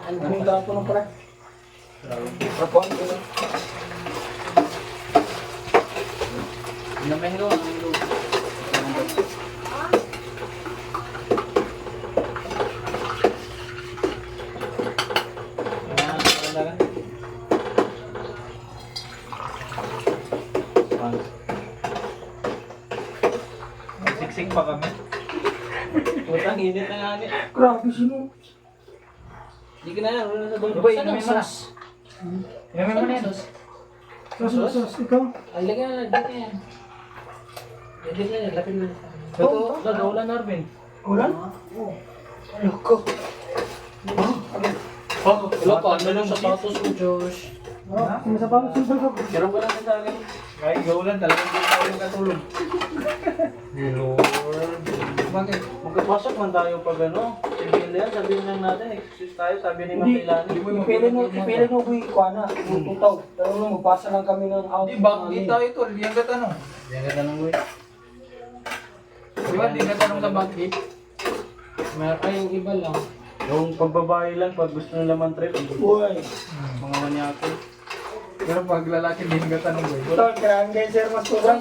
Anong tapo ng pala? Rapuan ko na. Namehlo, namehlo. Siksik pa kami. Putang init na nga ni. Grabe sino. Hindi ka na yan, wala na sa doon. Boy, Saan ang inumin mo na. sus? Inumin mo na yan. Sos, ikaw. Ay, lagyan na, dito yan. Dito na yan, lapit na. Ito, nag-ulan, Arvin. Ulan? Ayoko. Wala pa, ano lang sapatos mo, Josh? Kung sa pangit sila ka. Meron ba lang sa akin? Kahit gawlan, talagang hindi tayo nakatulog. Lord. Bakit? Magpapasok man tayo pag ano. Civilian, sabihin lang natin, exist tayo, sabi ni Matilani. Ipili mo buhay ko na. Tutaw. Pero nung magpasa lang kami ng out. Di ba, di tayo tol, di ang gatanong. Yan ka tanong mo. Di ba, di ang gatanong sa bakit? Meron ay yung iba lang. Yung pagbabae lang, pag gusto nila man trip, Buhay. mga manyako. Pero pag lalaki, di ang gatanong boy. Tol, kailangan kayo Sir Mastura.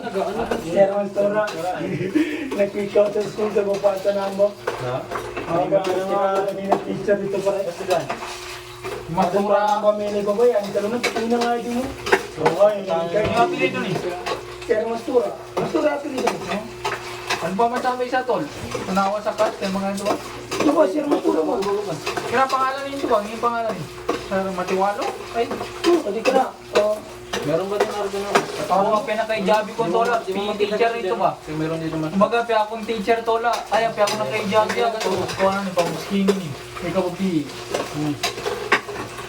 Sir Mastura. Nag-ikaw sa school sa bupasa na mo. Ha? Ang mga teacher dito pa rin. Masura. Ang pamilya ko ba yan? Pero nang pati na nga din mo. Oo, Ang apelido ni. Sir Mastura. Mastura apelido mo. Ano ba masabi sa tol? Tunawa sa cut, yung mga ito ba? Ito ba Sir Mastura mo? Kaya pangalan nito ba? Yung pangalan ni? Matiwalo? Ay, Hindi ka na. Meron ba din Arvin? ako nga pinakay Javi ko tola. Teacher nito ba? Kaya meron dito mas. Kumbaga, piya akong teacher tola. Ay, piya ako na kay Javi. Kung ano, pamuskini ni. Ikaw po pi.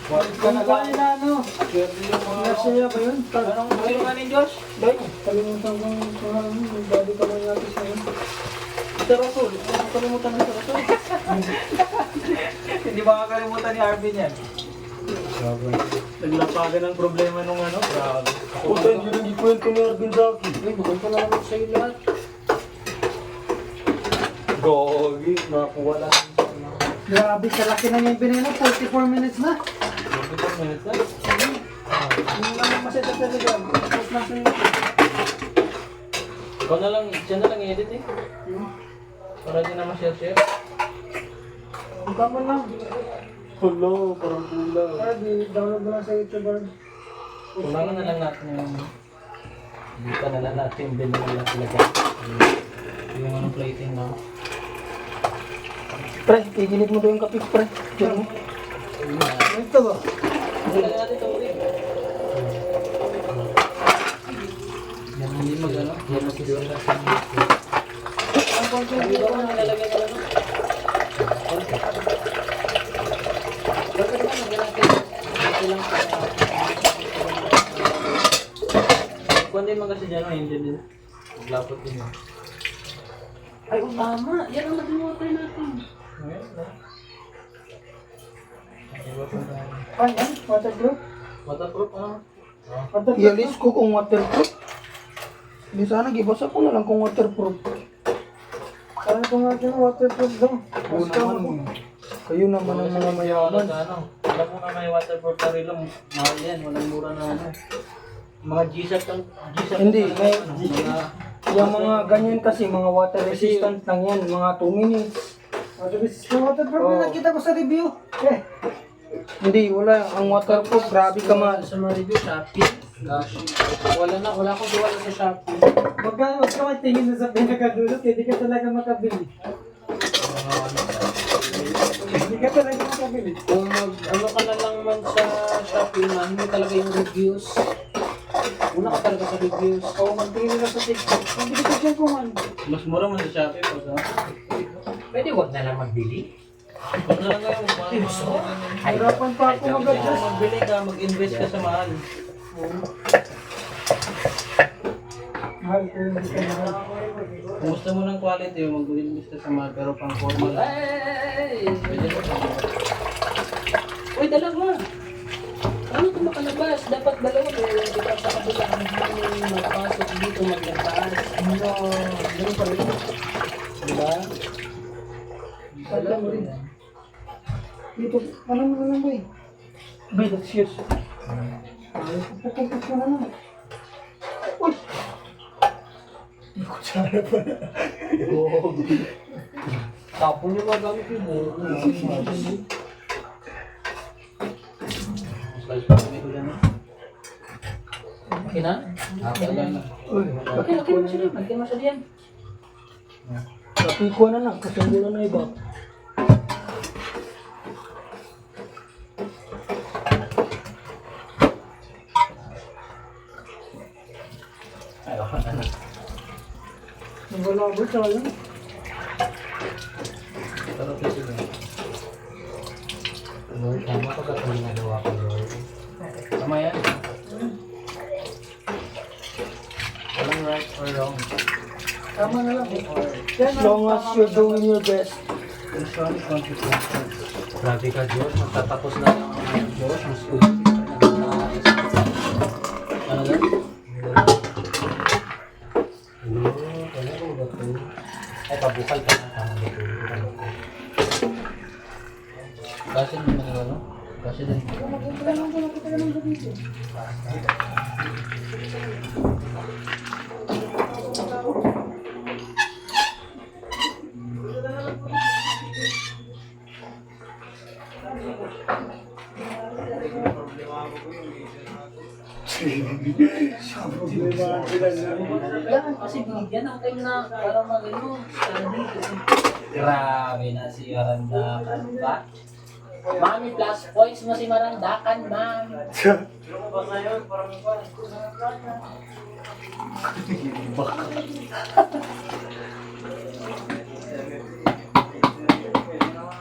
Ka na lang. Na ano? Nasiya ba yun? Anong ano nga ni Josh? Dahil, kalimutan ko yung body ka lang natin sa'yo. Tarasol, ano kalimutan ng tarasol? Hindi ba kakalimutan ni Arvin yan? Naglapagan ng problema nung ano. Grabe. Puta, hindi rin ikwento ni Arvin sa akin. Uy, bukod ko na naman sa'yo lahat. Gogi, nakuha lang. Grabe, kalaki na yung bineno. 44 minutes na. 44 minutes na. Yung naman masaya sa telegram. Tapos na sa'yo. Ikaw na lang, dyan na lang i-edit eh. Para dyan na ma-share-share. Ang tama lang. Hello, parang kulang. Para di-download mo lang sa YouTube. Kulangan na lang natin yung... Dito na lang natin din na lang talaga. Yung anong plating na. Pre, iginit mo to yung kapit, pre. Diyan mo. Ito ba? Lagyan natin ito ulit. Yan hindi mag-ano. Yan ang siguro na. Ang konti Hindi ba kung nilalagyan ka lang? Kung hindi man kasi dyan, hindi din. Maglapot din. Ay, tama. Yan ang naging water natin. Ay, yan, waterproof. Waterproof, ano? Ialis ko kung waterproof. Di sana gibasa ko na lang kung waterproof. Sana kung natin waterproof daw. Kayo naman ang mga mayaman. Alam mo na may waterproof na relo, mahal yan, walang mura na ano. Mga G-Shock lang, G-Shock Hindi, lang, may- ano, mga Yung mga ganyan kasi, mga water resistant lang yan, mga 2 minutes. Water resistant, waterproof Oo. na nakita ko sa review. Hindi, wala. Ang waterproof, grabe ka man. Sa mga review, Shopee. Gosh. Wala akong duwala sa Shopee. Huwag ka matingin na sa pinakadulot, hindi ka talaga makabili. Hindi ka talaga makabili. Kung ano ka na lang man sa Shopee na hindi talaga yung reviews. Una ka talaga sa reviews. Oo, magtingin na sa TikTok. Hindi ka dyan kung ano. mas mura man sa Shopee po sa. Pwede wag na lang magbili. Kung na lang kayo, Hirapan pa ako mag-adjust. magbili ka, mag-invest ka sa mahal. Mahal ko yung hindi ka mahal. Kung gusto mo ng quality, mag-invest ka sa mahal, pero pang formal lang. Hey! Pwede mo. Uy, dalawa! Ano kung makalabas? Dapat dalawa. Kaya yung kita sa kabila ang hangin, magpasok dito, maglabas. Ano, ganun pa rin. Diba? Alam mo rin. Dito, ano mo na lang ba eh? Bay, that's yours. Ay, pupupupus mo na lang. Uy! Kutsara pa na. Tapon yung magamit yung buo. Okay na? Okay lang. Uy, Okay mo siya yan. Okay mo siya yan. kapi ko na lang, kasi hindi na iba. Wala ba tayo? Pero pwede mo. Lord, tama ko ba itong ginagawa ko, Lord? Tama yan. Walang right or wrong. Tama na lang. As long as you're doing your best. Electronic consequences. Grabe ka, Diyos. Magtatapos na lang ang mga Diyos. Mas ulit ka na Ano lang? Ay, pabukal ka na. Tama dito. Kasi din naman ano? Kasi din. Kailangan kasi binigyan ng time na para mag-ano. Study. Grabe na si Aranda. Ano ba? Mami, plus points mo si Marandakan, ma'am.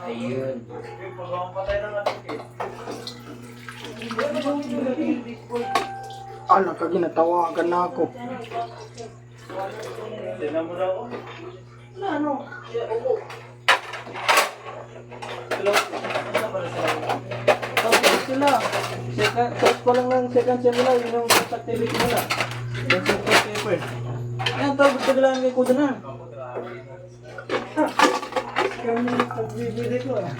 Ayun. Ala ka, ginatawagan na ako. Tapos sila. Tapos pa lang ng second sem nila, yun yung activity nila. Yung second paper. Yan, tapos kailangan kay Kuda na. Kami pagbibili ko ah.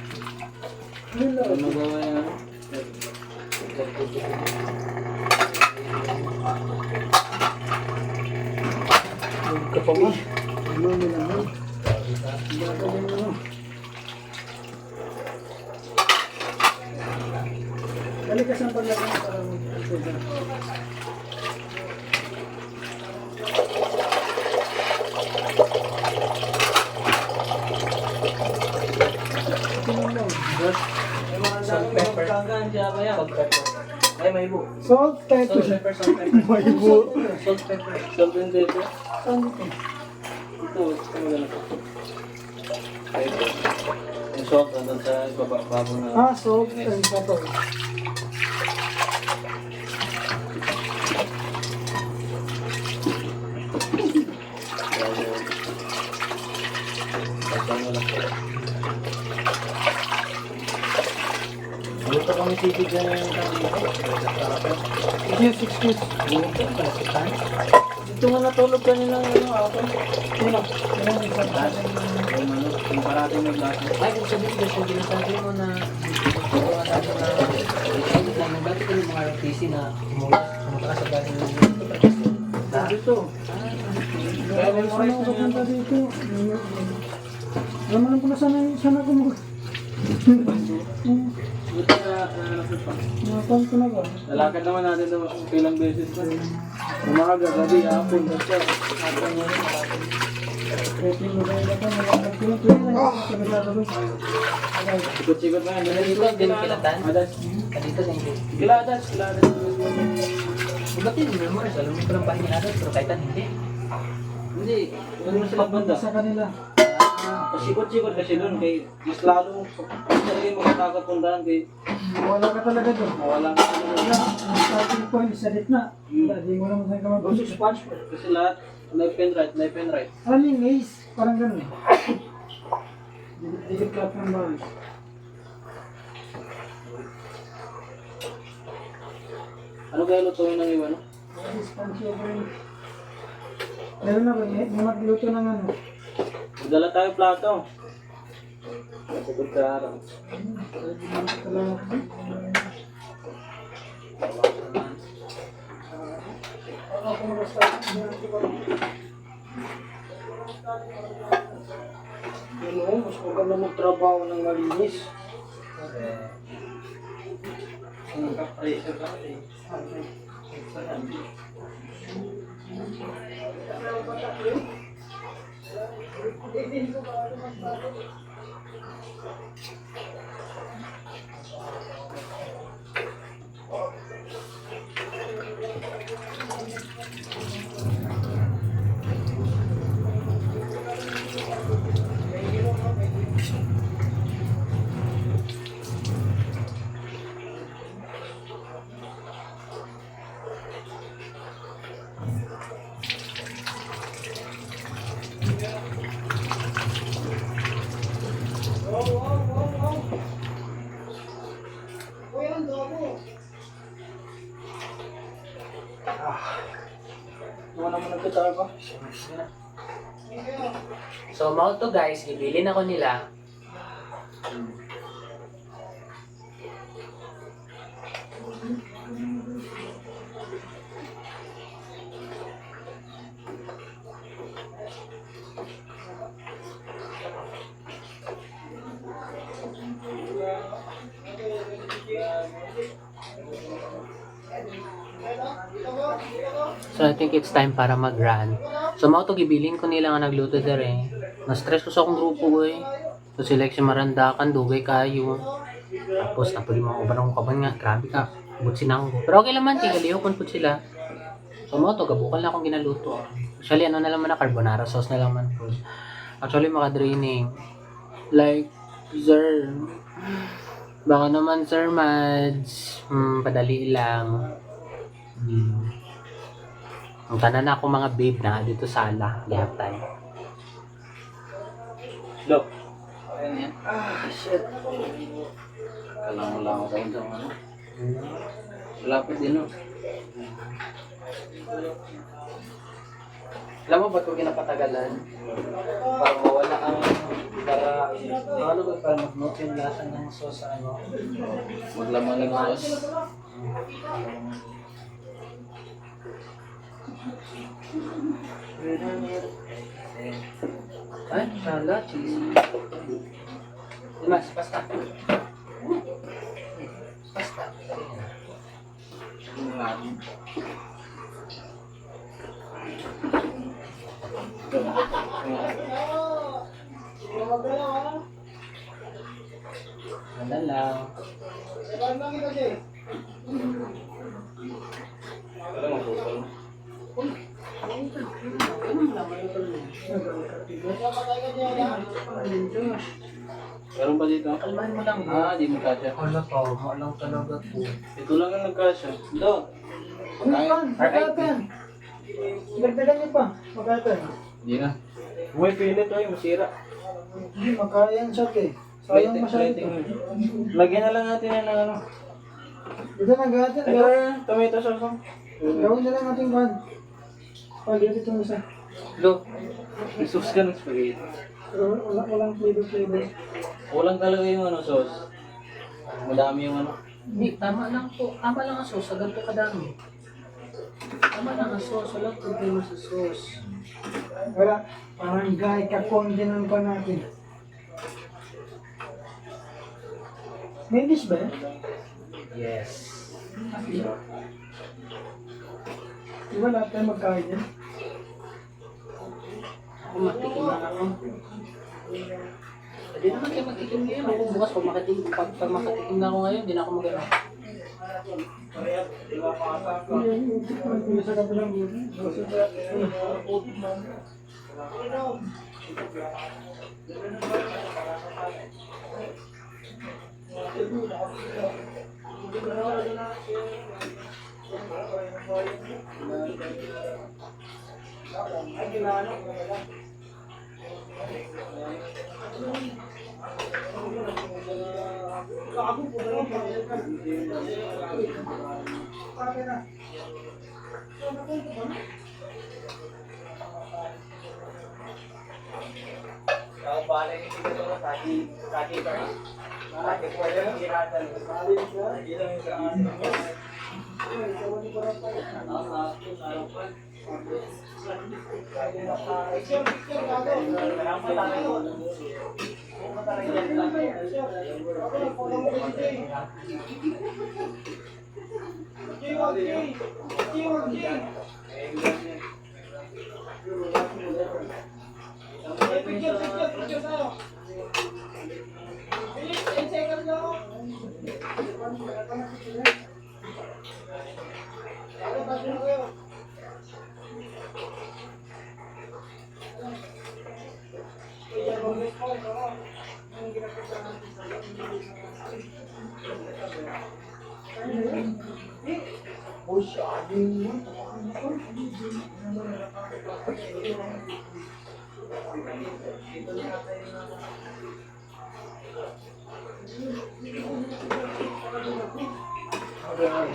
Ano gawa yan? Kapamay. Ano mo naman? Gagawin mo. Balik ka sa paglagay para mag-alcohol. Salt, pepper. Salt, pepper. Ay, may ibo. Salt, pepper. Salt, pepper, salt, pepper. May ibo. Salt, pepper. Salt and pepper. Saan dito? Ito, maganda to. Pepper. Yung salt, nandun sa babo na. Ah, salt and pepper. Kasama mo lang. Luto kami sisig dyan yung Yes, excuse. dito nga natulog kanina ano ako. Sino? Ayan, isang Yung ano, yung parating may glass. Ay, kung sabihin ko siya, ginasabi mo na mga sabi na ay, lang, dati ko yung mga RTC na pumunta ka sa galing ng Dito. Kaya may Memorize ako mo yan. punta dito. Naman ko na sana ako mag... Dito na pa. Nakapal ko na ba? Lalakad naman natin ito ilang beses na. Umaga, gabi, hapon, basta. Hapon mo rin. Pwede mo ba yung lakas? Nakapal ko na. Pwede lang ako sa naglalabas. Sikot-sikot na yan. Dito, dinilatan. Adas. Dito din din. Kiladas. Ba't yun, memories? Alam mo ko lang bahay nila doon, pero kahit hindi. Hindi. Ano mo sila banda? Sa kanila. Pasikot-sikot kasi doon kay mas lalo mas talaga yung makakakapuntahan kay Wala ka talaga doon. mawala ka na Wala. Ang starting point sa gitna. Wala, di mo naman saan ka mag-push. kasi lahat left and right. Running ace. Parang ganun. Dikit clap ng bawis. Ano kaya lutuin ng iwan? Meron na ba? May magluto ng ano. Magdala tayo plato. Sa kutsara. Ano, mas maganda magtrabaho ng malinis. Pressure ka eh. Wala mo nagkatara ba? So, mga to guys, ibilin ako nila. So, I think it's time para mag-run. So, mga to, gibilin ko nila nga nagluto dere. Na-stress ko sa akong grupo, eh. So, sila si marandakan, dugay kayo. Tapos, napuli mga uban akong kaban nga. Grabe ka. Butsin ako. Pero okay lang man, tigaliho kung po sila. So, mga to, gabukan lang akong ginaluto. Actually, ano na lang man na, carbonara sauce na lang man po. Actually, maka-draining. Like, sir, baka naman, Sir Mads. Padali lang. Ang tanan na ako mga babe na dito sa ala. Lahat tayo. Look. Ayan yan. Shit. Alam mo lang ako sa isang ano. Lapit din no. Alam mo ba't ko ginapatagalan? Para mawala ang... Ano ba? Para mag-note yung lasa ng sauce sa ano? Maglaman ng sauce. Ay, sala, cheese. Mas, pasta. Pasta. Ganda lang. Wala mo bukol. Meron ba dito? Kalmahin mo lang. Ah, di mo kasya. Wala pa, walang talaga po. Ito lang ang nagkasya. Ito. Magkatan. Dagdagan niyo pa. Magkatan. Hindi na. Uy, pilit ay masira. Hindi, makayan siya eh. Sayang masyado. Lagyan na lang natin yan ng ano. Dito nagkatan. Ito, tomato sauce. Oh. Gawin na lang natin kan. Pag-edit itong isa. Lo, isus ka ng spaghetti. Pero walang flavor. Kulang talaga yung ano sauce. Madami yung ano. Hindi, tama lang po. Tama lang ang sauce. Agad po kadami. Tama lang ang sauce. Walang problema sa sauce. Wala. Parang gay kakondinan pa natin. May dish ba yan? Yes. Di ba lahat tayo magkain yan? Ako matikim lang ako. Hindi naman kayo magtikim ngayon. Ako bukas pag makatikim na ako ngayon, hindi na ako mag-ano. Hindi sa kabilang buti.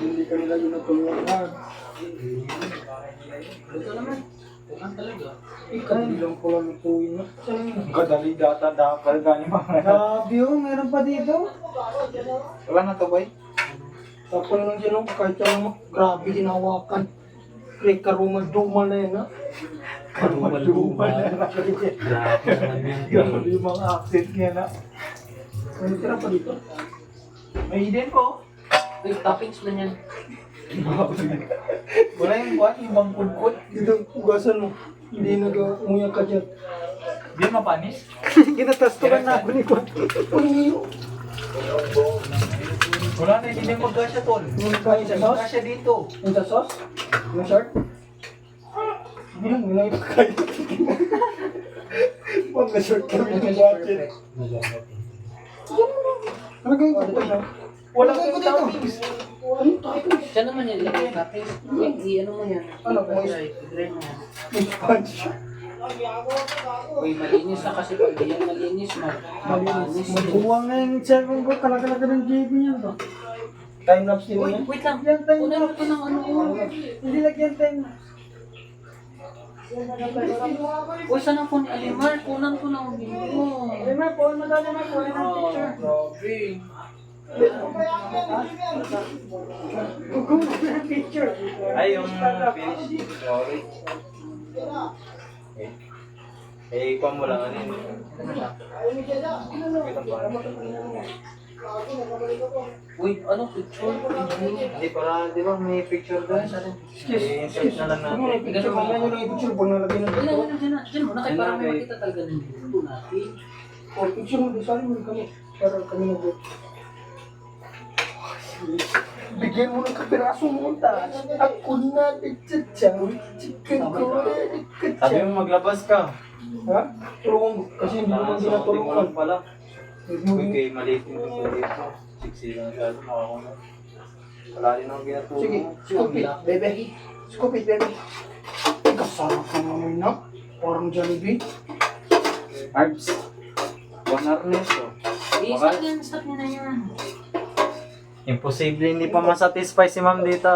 Hindi ka nila yun natulungan. Ito naman. Tukan talaga. Ilang ko lang lutuin na. Kadali data dakal gani mga. Grabe oh, meron pa dito. Wala na to boy. Tapos lang dyan oh, kahit yung grabe hinawakan. Kaya karumal-dumal na yan ha. Karumal-dumal na. Grabe naman yun. Grabe yung mga accent niya na. May tira pa dito. May hidden ko. Uy, toppings man yan. Wala yung buwan, yung bang kudkod. Dito, ugasan mo. Hindi nag-umuyak ka dyan. Di mapanis. Ginatastukan na ako ni Kwan. Wala na, hindi na magkasya tol. Kain sa sauce? Magkasya dito. Yung sa sauce? Yung short? Hindi lang, nilay pa kayo. Pag na-short ka rin yung budget. Ano gawin ko dito? Wala Ano gawin ko kang dito? toppings. Ano toppings? Diyan naman yan. Ilagay yung toppings. Ano mo yan? Ano, I-dry mo yan. May sponge. Uy, malinis na kasi pag di yan malinis, mapanis. Magbuwang na yung cellphone ko. Talaga ng JB niya ba? Time-lapse din Uy, yan. wait lang. Yan, time Kunan mo lapse. to ng ano. Hindi lagyan time-lapse. Uy, saan ang phone ni Alimar? Kunan ko ng video. Ay, may phone mo daw naman. Kuha ng picture. Grabe. Kukuha ng picture. Ay, yung finish. Sorry. Eh, ikaw mo lang ano yun. Kita ba? Uy, ano picture? Hindi, para di ba may picture doon? I-insert na lang natin. Picture, mamaya nyo lang i-picture. Pag nalagyan ng Wala, picture. wala, dyan muna kayo para may makita talaga ng video natin. O, picture mo. Sorry mo kami. Para kami nag-get. Bigyan mo ng kapirasong montage. Ako na nagtsatsang. Chicken ko na Sabi nagtsatsang. mo maglabas ka. Ha? Tulungan kasi hindi mo Suotin mo ginatulungan. lang pala. Uy, kay maliit yung gusto dito. Siksi lang siya. Nakakuna. Wala rin akong ginatulong. Sige, scoop it, bebe. Scoop it, bebe. Kasarap ka naman na. Parang Jollibee. Arbs. One Ernesto. Stop yan, stop nyo na yan. Imposible hindi pa masatisfy si ma'am dito.